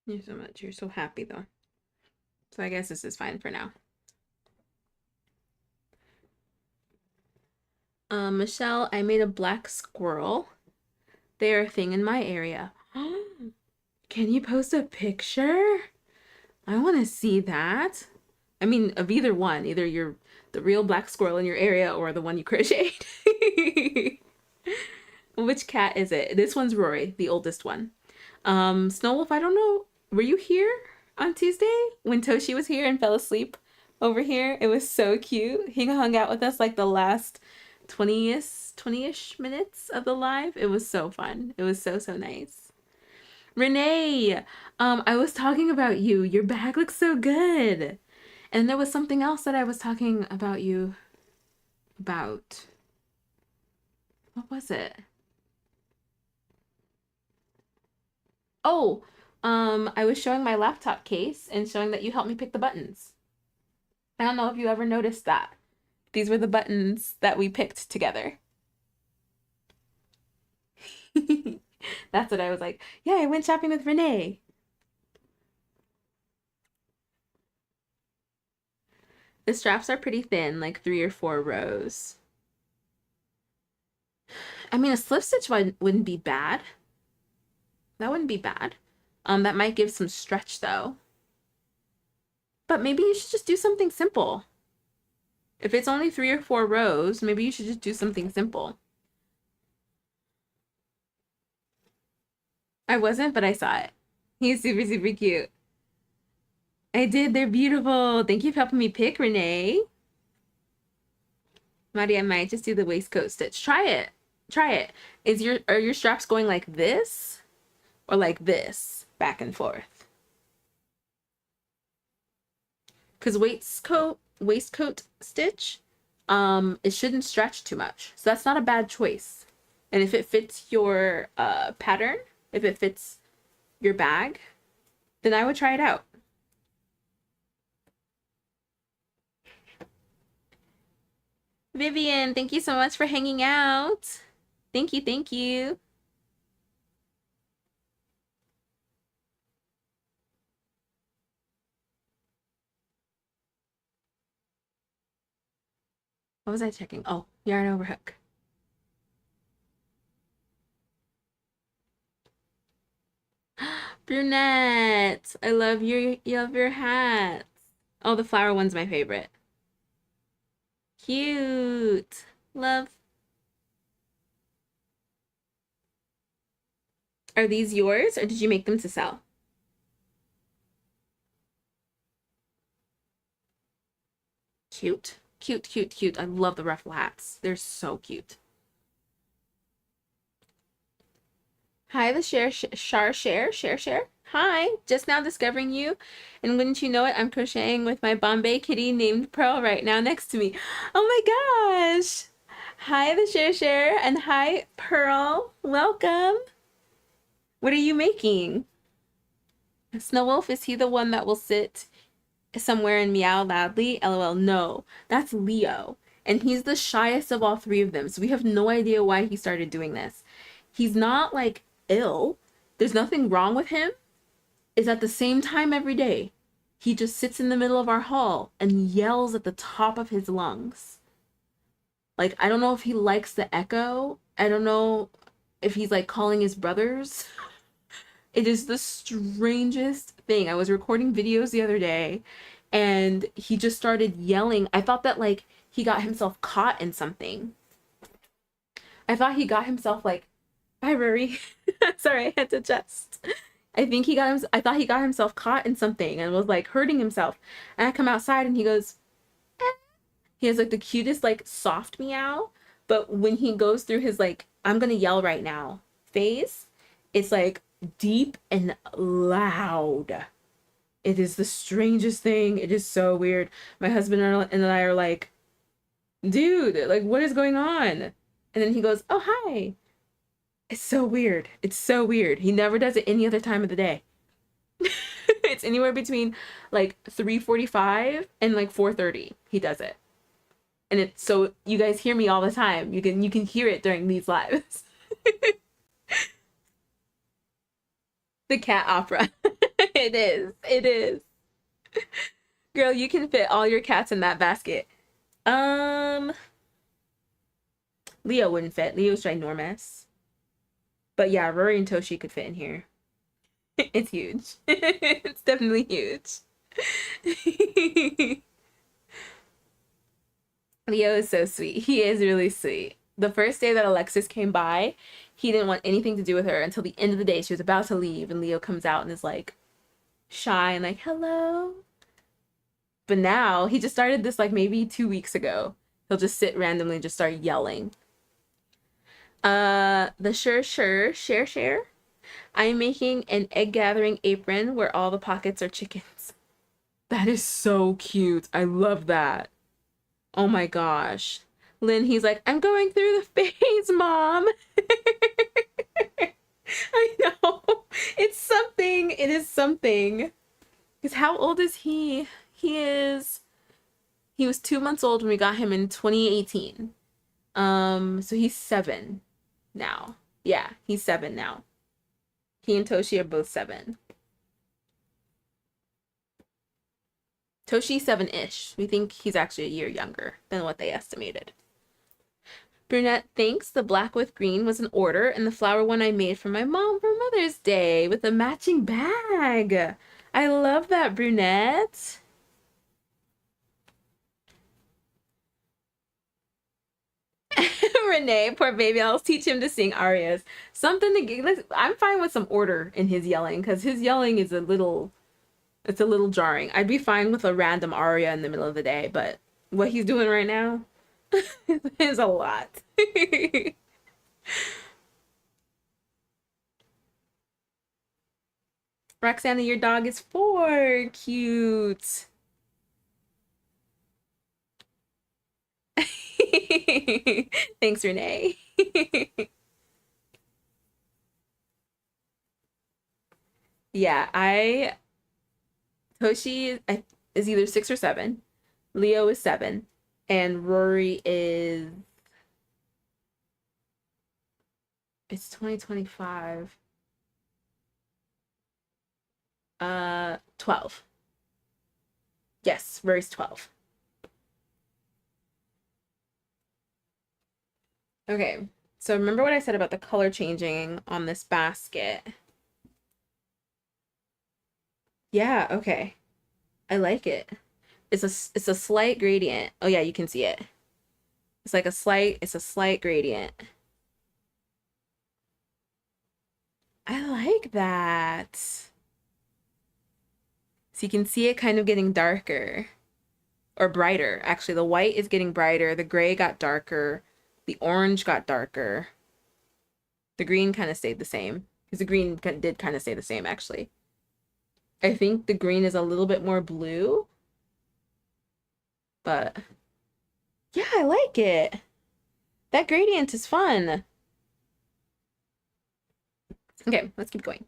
You're so much. You're so happy though. So I guess this is fine for now. Michelle, I made a black squirrel. They are a thing in my area. Can you post a picture? I want to see that. I mean, of either one. Either you're the real black squirrel in your area or the one you crocheted. Which cat is it? This one's Rory, the oldest one. Snowwolf, I don't know. Were you here on Tuesday when Toshi was here and fell asleep over here? It was so cute. He hung out with us like the last 20-ish minutes of the live. It was so fun. It was so, so nice. Renee, I was talking about you. Your bag looks so good. And there was something else that I was talking about you about. What was it? Oh, I was showing my laptop case and showing that you helped me pick the buttons. I don't know if you ever noticed that. These were the buttons that we picked together. That's what I was like. Yeah, I went shopping with Renee. The straps are pretty thin, like 3 or 4 rows. I mean, a slip stitch wouldn't be bad. That wouldn't be bad. That might give some stretch though. But maybe you should just do something simple. If it's only 3 or 4 rows, maybe you should just do something simple. I wasn't, but I saw it. He's super, super cute. I did. They're beautiful. Thank you for helping me pick, Renee. Maddie, I might just do the waistcoat stitch. Try it. Try it. Are your straps going like this or like this, back and forth? Because waistcoat stitch, it shouldn't stretch too much. So that's not a bad choice. And if it fits your pattern, if it fits your bag, then I would try it out. Vivian, thank you so much for hanging out. Thank you, thank you. What was I checking? Oh, yarn over hook. Brunette, I love your hats. Oh, the flower one's my favorite. Cute. Love. Are these yours or did you make them to sell? Cute. Cute, cute, cute. I love the ruffle hats. They're so cute. Hi, the share. Hi, just now discovering you. And wouldn't you know it, I'm crocheting with my Bombay kitty named Pearl right now next to me. Oh my gosh. Hi, the share, and hi, Pearl. Welcome. What are you making? Snow Wolf, is he the one that will sit somewhere and meow loudly? LOL, no. That's Leo. And he's the shyest of all 3 of them. So we have no idea why he started doing this. He's not like ill. There's nothing wrong with him. It's at the same time every day. He just sits in the middle of our hall and yells at the top of his lungs. Like, I don't know if he likes the echo. I don't know if he's like calling his brothers. It is the strangest thing. I was recording videos the other day and he just started yelling. I thought that like he got himself caught in something. I thought he got himself like, hi Rory. Sorry, I had to adjust. I thought he got himself caught in something and was like hurting himself. And I come outside and he goes, eh. He has like the cutest like soft meow. But when he goes through his like, I'm gonna yell right now phase, it's like deep and loud. It is the strangest thing. It is so weird. My husband and I are like, dude, like what is going on? And then he goes, oh, hi. It's so weird. It's so weird. He never does it any other time of the day. It's anywhere between like 3:45 and like 4:30. He does it. And it's so you guys hear me all the time. You can hear it during these lives. The cat opera. It is. It is. Girl, you can fit all your cats in that basket. Um, Leo wouldn't fit. Leo's ginormous. But yeah, Rory and Toshi could fit in here. It's huge. It's definitely huge. Leo is so sweet. He is really sweet. The first day that Alexis came by, he didn't want anything to do with her until the end of the day. She was about to leave, and Leo comes out and is like shy and like, hello. But now he just started this like maybe 2 weeks ago. He'll just sit randomly and just start yelling. The share. I am making an egg gathering apron where all the pockets are chickens. That is so cute. I love that. Oh my gosh. Lynn, he's like, I'm going through the phase, Mom. I know. It's something. It is something. Because how old is he? He was 2 months old when we got him in 2018. So he's 7 now. Yeah, he's 7 now. He and Toshi are both 7. Toshi's 7-ish. We think he's actually a year younger than what they estimated. Brunette thinks the black with green was an order, and the flower one I made for my mom for Mother's Day with a matching bag. I love that, Brunette. Renee, poor baby, I'll teach him to sing arias. Something to get. I'm fine with some order in his yelling, because his yelling is it's a little jarring. I'd be fine with a random aria in the middle of the day, but what he's doing right now is a lot. Roxana, your dog is 4. Cute. Thanks, Renee. Yeah, Toshi is either 6 or 7. Leo is 7. And Rory is, it's 2025. 12. Yes, Rory's 12. Okay, so remember what I said about the color changing on this basket? Yeah, okay. I like it. It's a slight gradient. Oh yeah, you can see it. It's a slight gradient. I like that. So you can see it kind of getting darker or brighter. Actually, the white is getting brighter, the gray got darker, the orange got darker. The green kind of stayed the same because the green did kind of stay the same actually. I think the green is a little bit more blue, but yeah, I like it. That gradient is fun. Okay, let's keep going.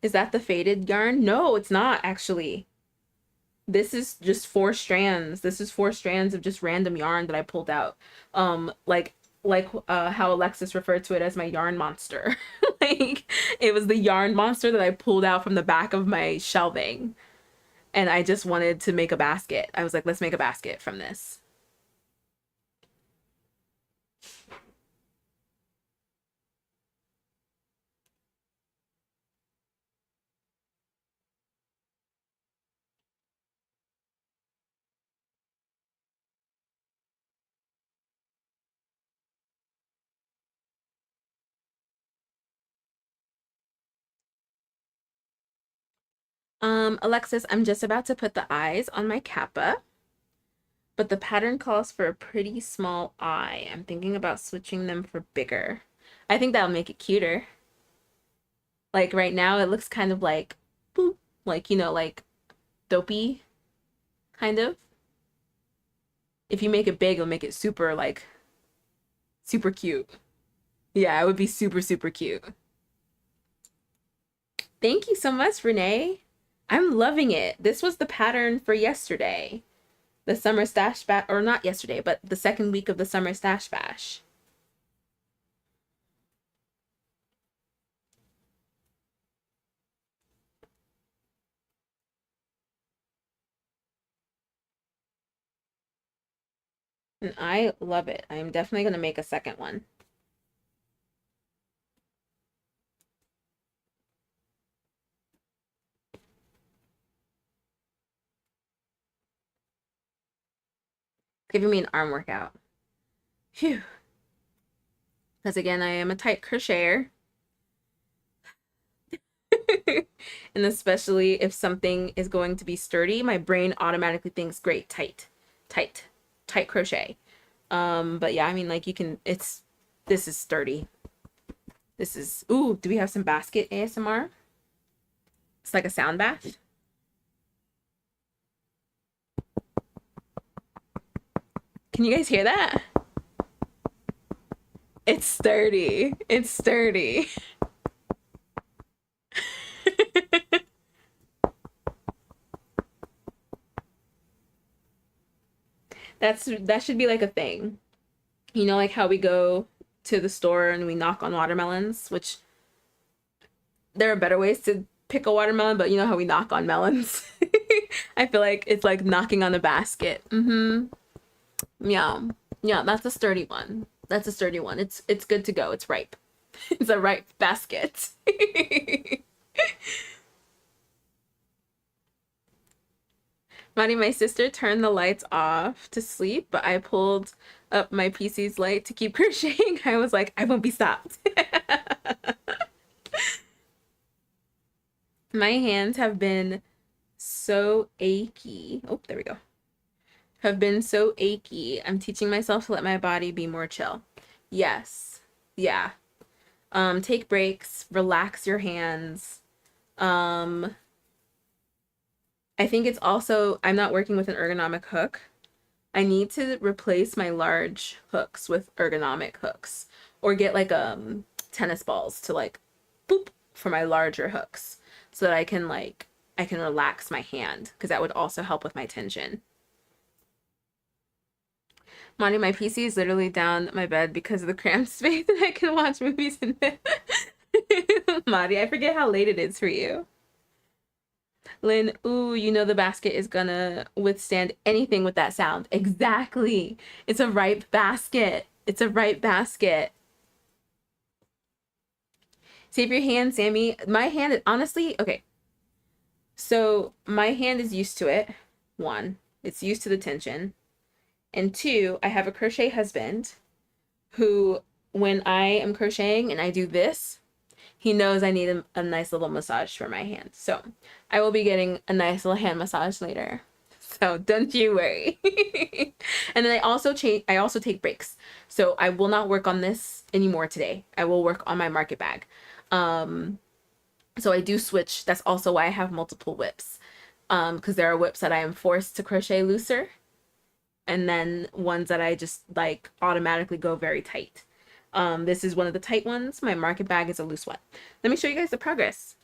Is that the faded yarn? No, it's not actually. This is just 4 strands. This is 4 strands of just random yarn that I pulled out. Like how Alexis referred to it as my yarn monster. Like it was the yarn monster that I pulled out from the back of my shelving. And I just wanted to make a basket. I was like, let's make a basket from this. Alexis, I'm just about to put the eyes on my kappa, but the pattern calls for a pretty small eye. I'm thinking about switching them for bigger. I think that'll make it cuter. Like right now, it looks kind of like, boop, like, like dopey, kind of. If you make it big, it'll make it super, like, super cute. Yeah, it would be super, super cute. Thank you so much, Renee. I'm loving it. This was the pattern for yesterday. The summer stash bash, or not yesterday, but the second week of the summer stash bash. And I love it. I'm definitely going to make a second one. Giving me an arm workout. Phew. Because again, I am a tight crocheter. And especially if something is going to be sturdy, my brain automatically thinks, great, tight, tight, tight crochet. But yeah, I mean, like you can, this is sturdy. This is, ooh, do we have some basket ASMR? It's like a sound bath. Can you guys hear that? It's sturdy. It's sturdy. That should be like a thing. You know, like how we go to the store and we knock on watermelons, which there are better ways to pick a watermelon, but you know how we knock on melons. I feel like it's like knocking on a basket. Yeah. Yeah, that's a sturdy one. That's a sturdy one. It's good to go. It's ripe. It's a ripe basket. Maddie, my sister turned the lights off to sleep, but I pulled up my PC's light to keep crocheting. I was like, I won't be stopped. My hands have been so achy. Oh, there we go. Have been so achy. I'm teaching myself to let my body be more chill. Yes. Yeah. Take breaks, relax your hands. Um, I think it's also, I'm not working with an ergonomic hook. I need to replace my large hooks with ergonomic hooks or get like tennis balls to like boop for my larger hooks so that I can relax my hand because that would also help with my tension. Monty, my PC is literally down my bed because of the cramped space and I can watch movies in bed. Monty, I forget how late it is for you. Lynn, ooh, you know the basket is gonna withstand anything with that sound. Exactly. It's a ripe basket. It's a ripe basket. Save your hand, Sammy. My hand, honestly, okay. So my hand is used to it. One, it's used to the tension. And two, I have a crochet husband who, when I am crocheting and I do this, he knows I need a nice little massage for my hand. So I will be getting a nice little hand massage later. So don't you worry. And then I also take breaks. So I will not work on this anymore today. I will work on my market bag. So I do switch. That's also why I have multiple whips. Because there are whips that I am forced to crochet looser and then ones that I just like automatically go very tight. This is one of the tight ones. My market bag is a loose one. Let me show you guys the progress.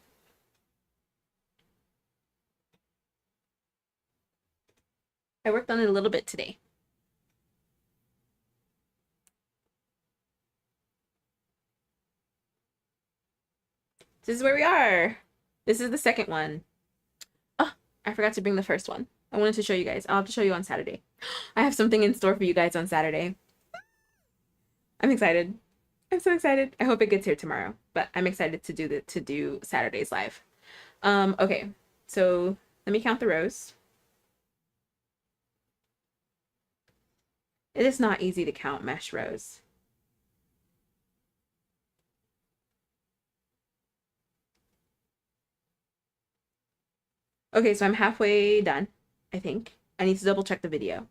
I worked on it a little bit today. This is where we are. This is the second one. Oh, I forgot to bring the first one. I wanted to show you guys. I'll have to show you on Saturday. I have something in store for you guys on Saturday. I'm excited. I'm so excited. I hope it gets here tomorrow, but I'm excited to do Saturday's live. Okay. So let me count the rows. It is not easy to count mesh rows. Okay, so I'm halfway done, I think. I need to double check the video.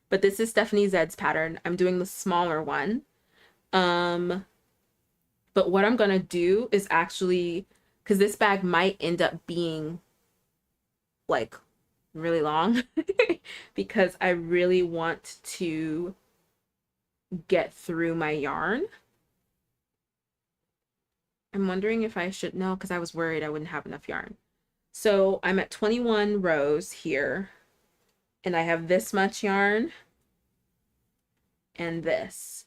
But this is Stephanie Zed's pattern. I'm doing the smaller one. But what I'm gonna do is actually, because this bag might end up being like really long because I really want to get through my yarn. I'm wondering if I should, no, because I was worried I wouldn't have enough yarn. So I'm at 21 rows here and I have this much yarn and this.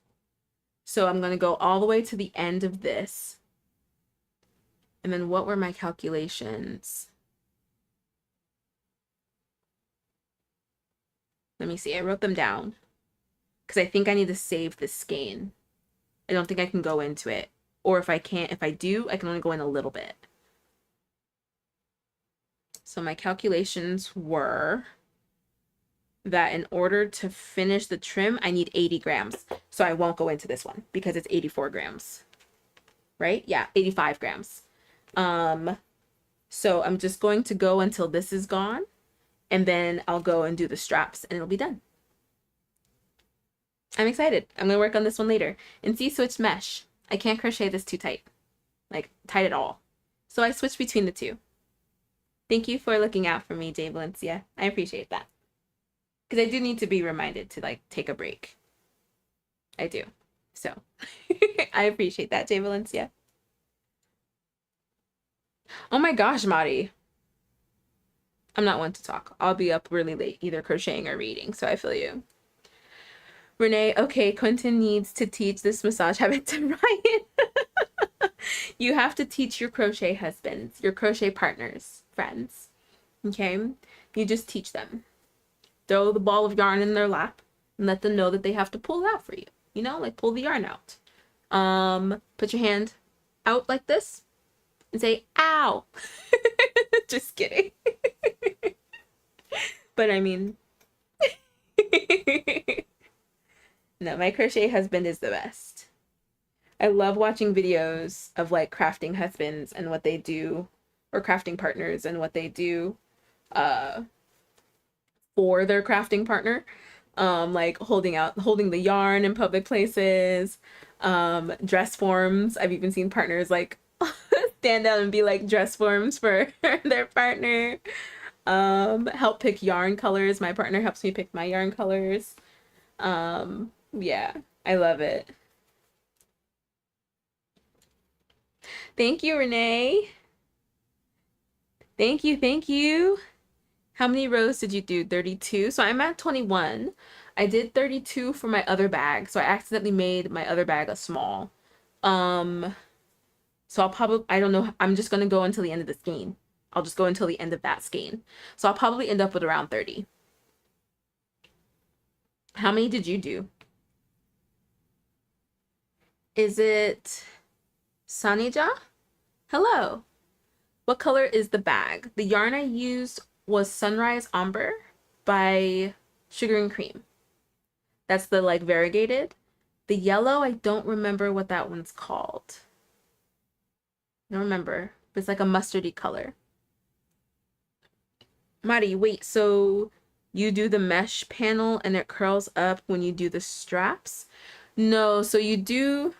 So I'm going to go all the way to the end of this. And then what were my calculations? Let me see. I wrote them down. because I think I need to save this skein. I don't think I can go into it. Or if I can't, if I do, I can only go in a little bit. So my calculations were that in order to finish the trim, I need 80 grams. So I won't go into this one because it's 84 grams. Right? Yeah, 85 grams. So I'm just going to go until this is gone, and then I'll go and do the straps and it'll be done. I'm excited. I'm going to work on this one later. And see, switched mesh. I can't crochet this too tight. Like, tight at all. So I switched between the two. Thank you for looking out for me, Jay Valencia. I appreciate that. Because I do need to be reminded to, like, take a break. I do. So, I appreciate that, Jay Valencia. Oh my gosh, Mari. I'm not one to talk. I'll be up really late, either crocheting or reading, so I feel you. Renee, okay, Quentin needs to teach this massage habit to Ryan. You have to teach your crochet husbands, your crochet partners, friends. Okay? You just teach them. Throw the ball of yarn in their lap and let them know that they have to pull it out for you. You know, like pull the yarn out. Put your hand out like this and say, ow. Just kidding. But I mean, no, my crochet husband is the best. I love watching videos of like crafting husbands and what they do, or crafting partners and what they do for their crafting partner. Like holding the yarn in public places, dress forms. I've even seen partners like stand out and be like dress forms for their partner. Help pick yarn colors. My partner helps me pick my yarn colors. Yeah, I love it. Thank you, Renee. Thank you, thank you. How many rows did you do? 32. So I'm at 21. I did 32 for my other bag. So I accidentally made my other bag a small. So I'll probably, I don't know, I'm just going to go until the end of the skein. I'll just go until the end of that skein. So I'll probably end up with around 30. How many did you do? Is it Sanija? Hello. What color is the bag? The yarn I used was Sunrise Ombre by Sugar and Cream. That's the like variegated. The yellow, I don't remember what that one's called. I don't remember. But it's like a mustardy color. Mari, wait, so you do the mesh panel and it curls up when you do the straps? No, so you do...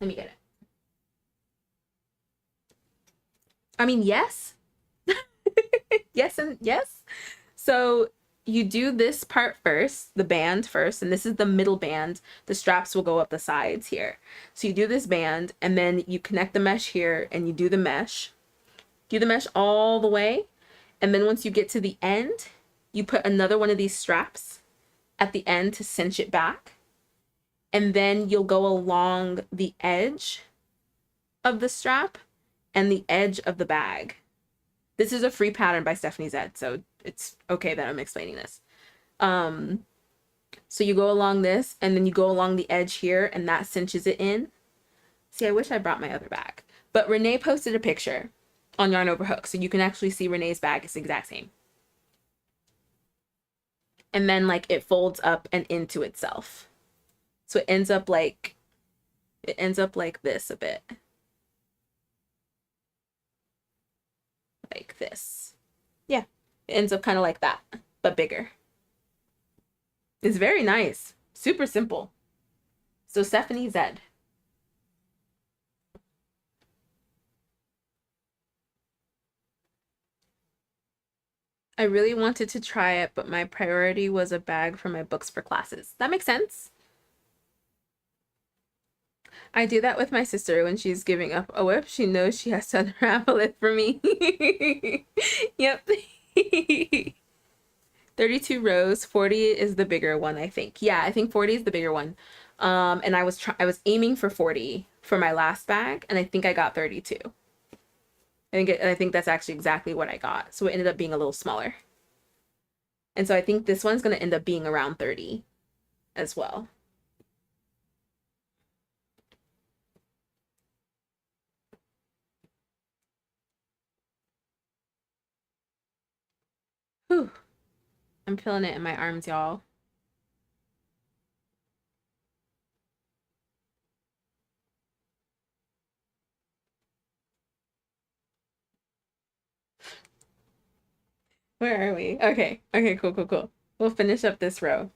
Let me get it. I mean, yes. Yes and yes. So you do this part first, the band first, and this is the middle band. The straps will go up the sides here. So you do this band, and then you connect the mesh here, and you do the mesh. Do the mesh all the way, and then once you get to the end, you put another one of these straps at the end to cinch it back, and then you'll go along the edge of the strap and the edge of the bag. This is a free pattern by Stephanie Zed, so it's okay that I'm explaining this. So you go along this, and then you go along the edge here, and that cinches it in. See, I wish I brought my other bag. But Renee posted a picture on Yarn Over Hook, so you can actually see Renee's bag is the exact same. And then, like, it folds up and into itself. So it ends up like this a bit. Like this. Yeah, it ends up kind of like that, but bigger. It's very nice. Super simple. So Stephanie Zed. I really wanted to try it, but my priority was a bag for my books for classes. That makes sense. I do that with my sister when she's giving up a whip. She knows she has to unravel it for me. Yep. 32 rows, 40 is the bigger one, I think. Yeah, I think 40 is the bigger one. And I was aiming for 40 for my last bag, and I think I got 32. I think that's actually exactly what I got. So it ended up being a little smaller. And so I think this one's going to end up being around 30. as well. Whew. I'm feeling it in my arms, y'all. Where are we? Okay. Okay, cool, cool, cool. We'll finish up this row.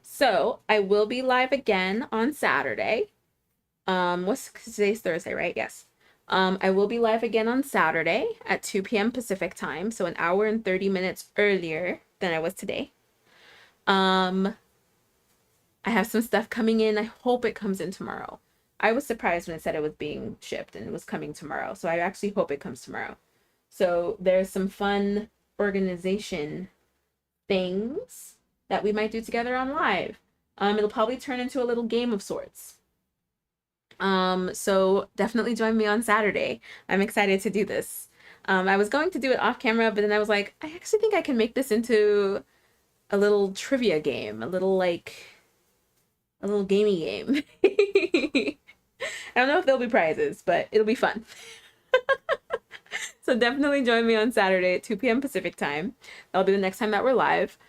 So I will be live again on Saturday. What's today's Thursday, right? Yes. I will be live again on Saturday at 2 p.m. Pacific time, so an hour and 30 minutes earlier than I was today. I have some stuff coming in. I hope it comes in tomorrow. I was surprised when it said it was being shipped and it was coming tomorrow. So I actually hope it comes tomorrow. So there's some fun organization things that we might do together on live. It'll probably turn into a little game of sorts. So definitely join me on Saturday. I'm excited to do this. I was going to do it off camera, but then I was like, I actually think I can make this into a little trivia game, a little gamey game. I don't know if there'll be prizes, but it'll be fun. So definitely join me on Saturday at 2 p.m. Pacific time. That'll be the next time that we're live.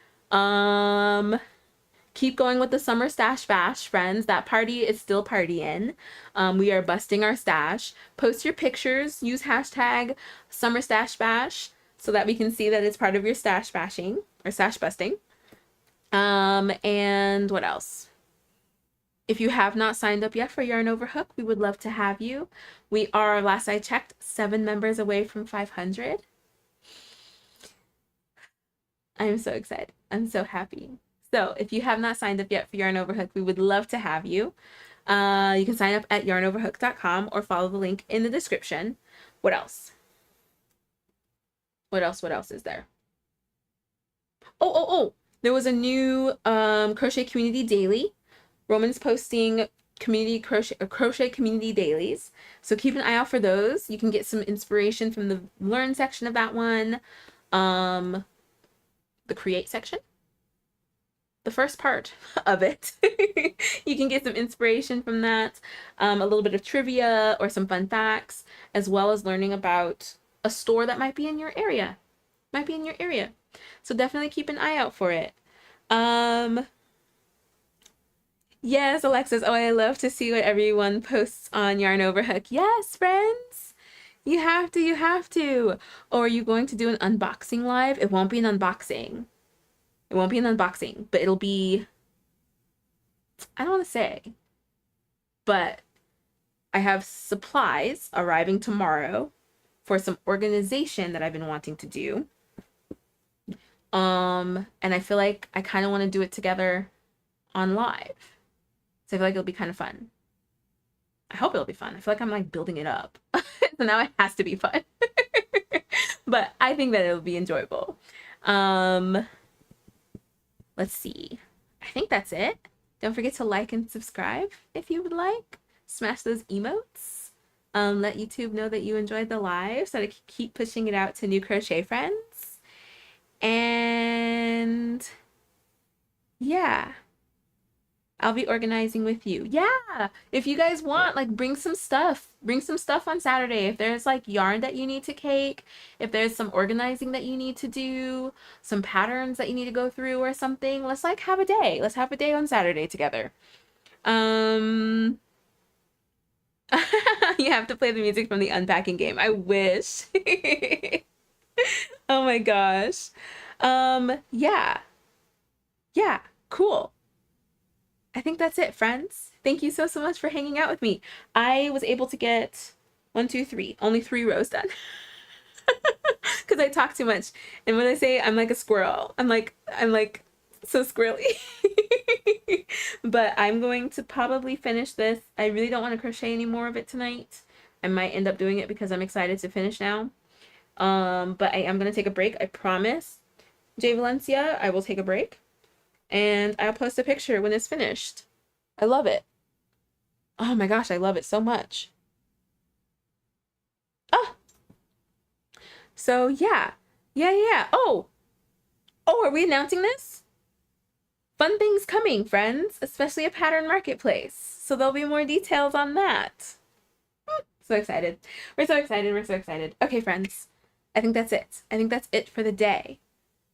Keep going with the summer stash bash, friends. That party is still partying. We are busting our stash. Post your pictures. Use hashtag summer stash bash so that we can see that it's part of your stash bashing or stash busting. And what else? If you have not signed up yet for Yarn Over Hook, we would love to have you. We are, last I checked, 7 members away from 500. I'm so excited. I'm so happy. So if you have not signed up yet for Yarn Over Hook, we would love to have you. You can sign up at yarnoverhook.com or follow the link in the description. What else? What else is there? Oh. There was a new Crochet Community Daily. Roman's posting crochet community dailies. So keep an eye out for those. You can get some inspiration from the learn section of that one. The create section. The first part of it. You can get some inspiration from that, a little bit of trivia or some fun facts, as well as learning about a store that might be in your area. So definitely keep an eye out for it. Yes, Alexis. Oh, I love to see what everyone posts on Yarn Over Hook. Yes, friends. You have to. Or are you going to do an unboxing live? It won't be an unboxing. But it'll be, I don't want to say, but I have supplies arriving tomorrow for some organization that I've been wanting to do. And I feel like I kind of want to do it together on live. So I feel like it'll be kind of fun. I hope it'll be fun. I feel like I'm like building it up. So now it has to be fun. But I think that it'll be enjoyable. Let's see. I think that's it. Don't forget to like and subscribe if you would like. Smash those emotes. Let YouTube know that you enjoyed the live so that I can keep pushing it out to new crochet friends. And yeah. I'll be organizing with you. Yeah. If you guys want, like, bring some stuff on Saturday. If there's like yarn that you need to cake, if there's some organizing that you need to do, some patterns that you need to go through or something, let's like have a day. Let's have a day on Saturday together. You have to play the music from the unpacking game. I wish. Oh my gosh. Yeah. Yeah, cool. I think that's it, friends. Thank you so much for hanging out with me. I was able to get 1, 2, 3, only 3 rows done. Because I talk too much. And when I say I'm like a squirrel, I'm like so squirrely. But I'm going to probably finish this. I really don't want to crochet any more of it tonight. I might end up doing it because I'm excited to finish now. But I am going to take a break. I promise. Jay Valencia, I will take a break. And I'll post a picture when it's finished. I love it. Oh my gosh, I love it so much. Oh, so yeah. Oh, are we announcing this? fun things coming, friends, especially a pattern marketplace. So there'll be more details on that. So excited. We're so excited. We're so excited. Okay, friends. I think that's it. I think that's it for the day.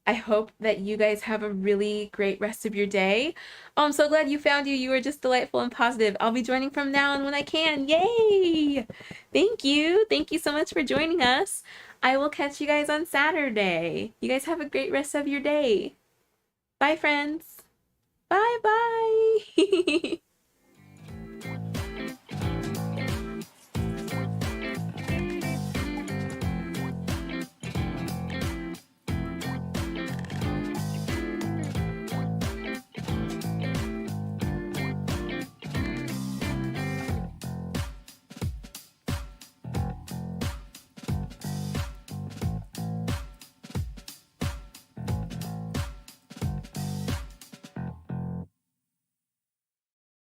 I hope that you guys have a really great rest of your day. Oh, I'm so glad you found you. You were just delightful and positive. I'll be joining from now on when I can. Yay! Thank you. Thank you so much for joining us. I will catch you guys on Saturday. You guys have a great rest of your day. Bye, friends. Bye-bye.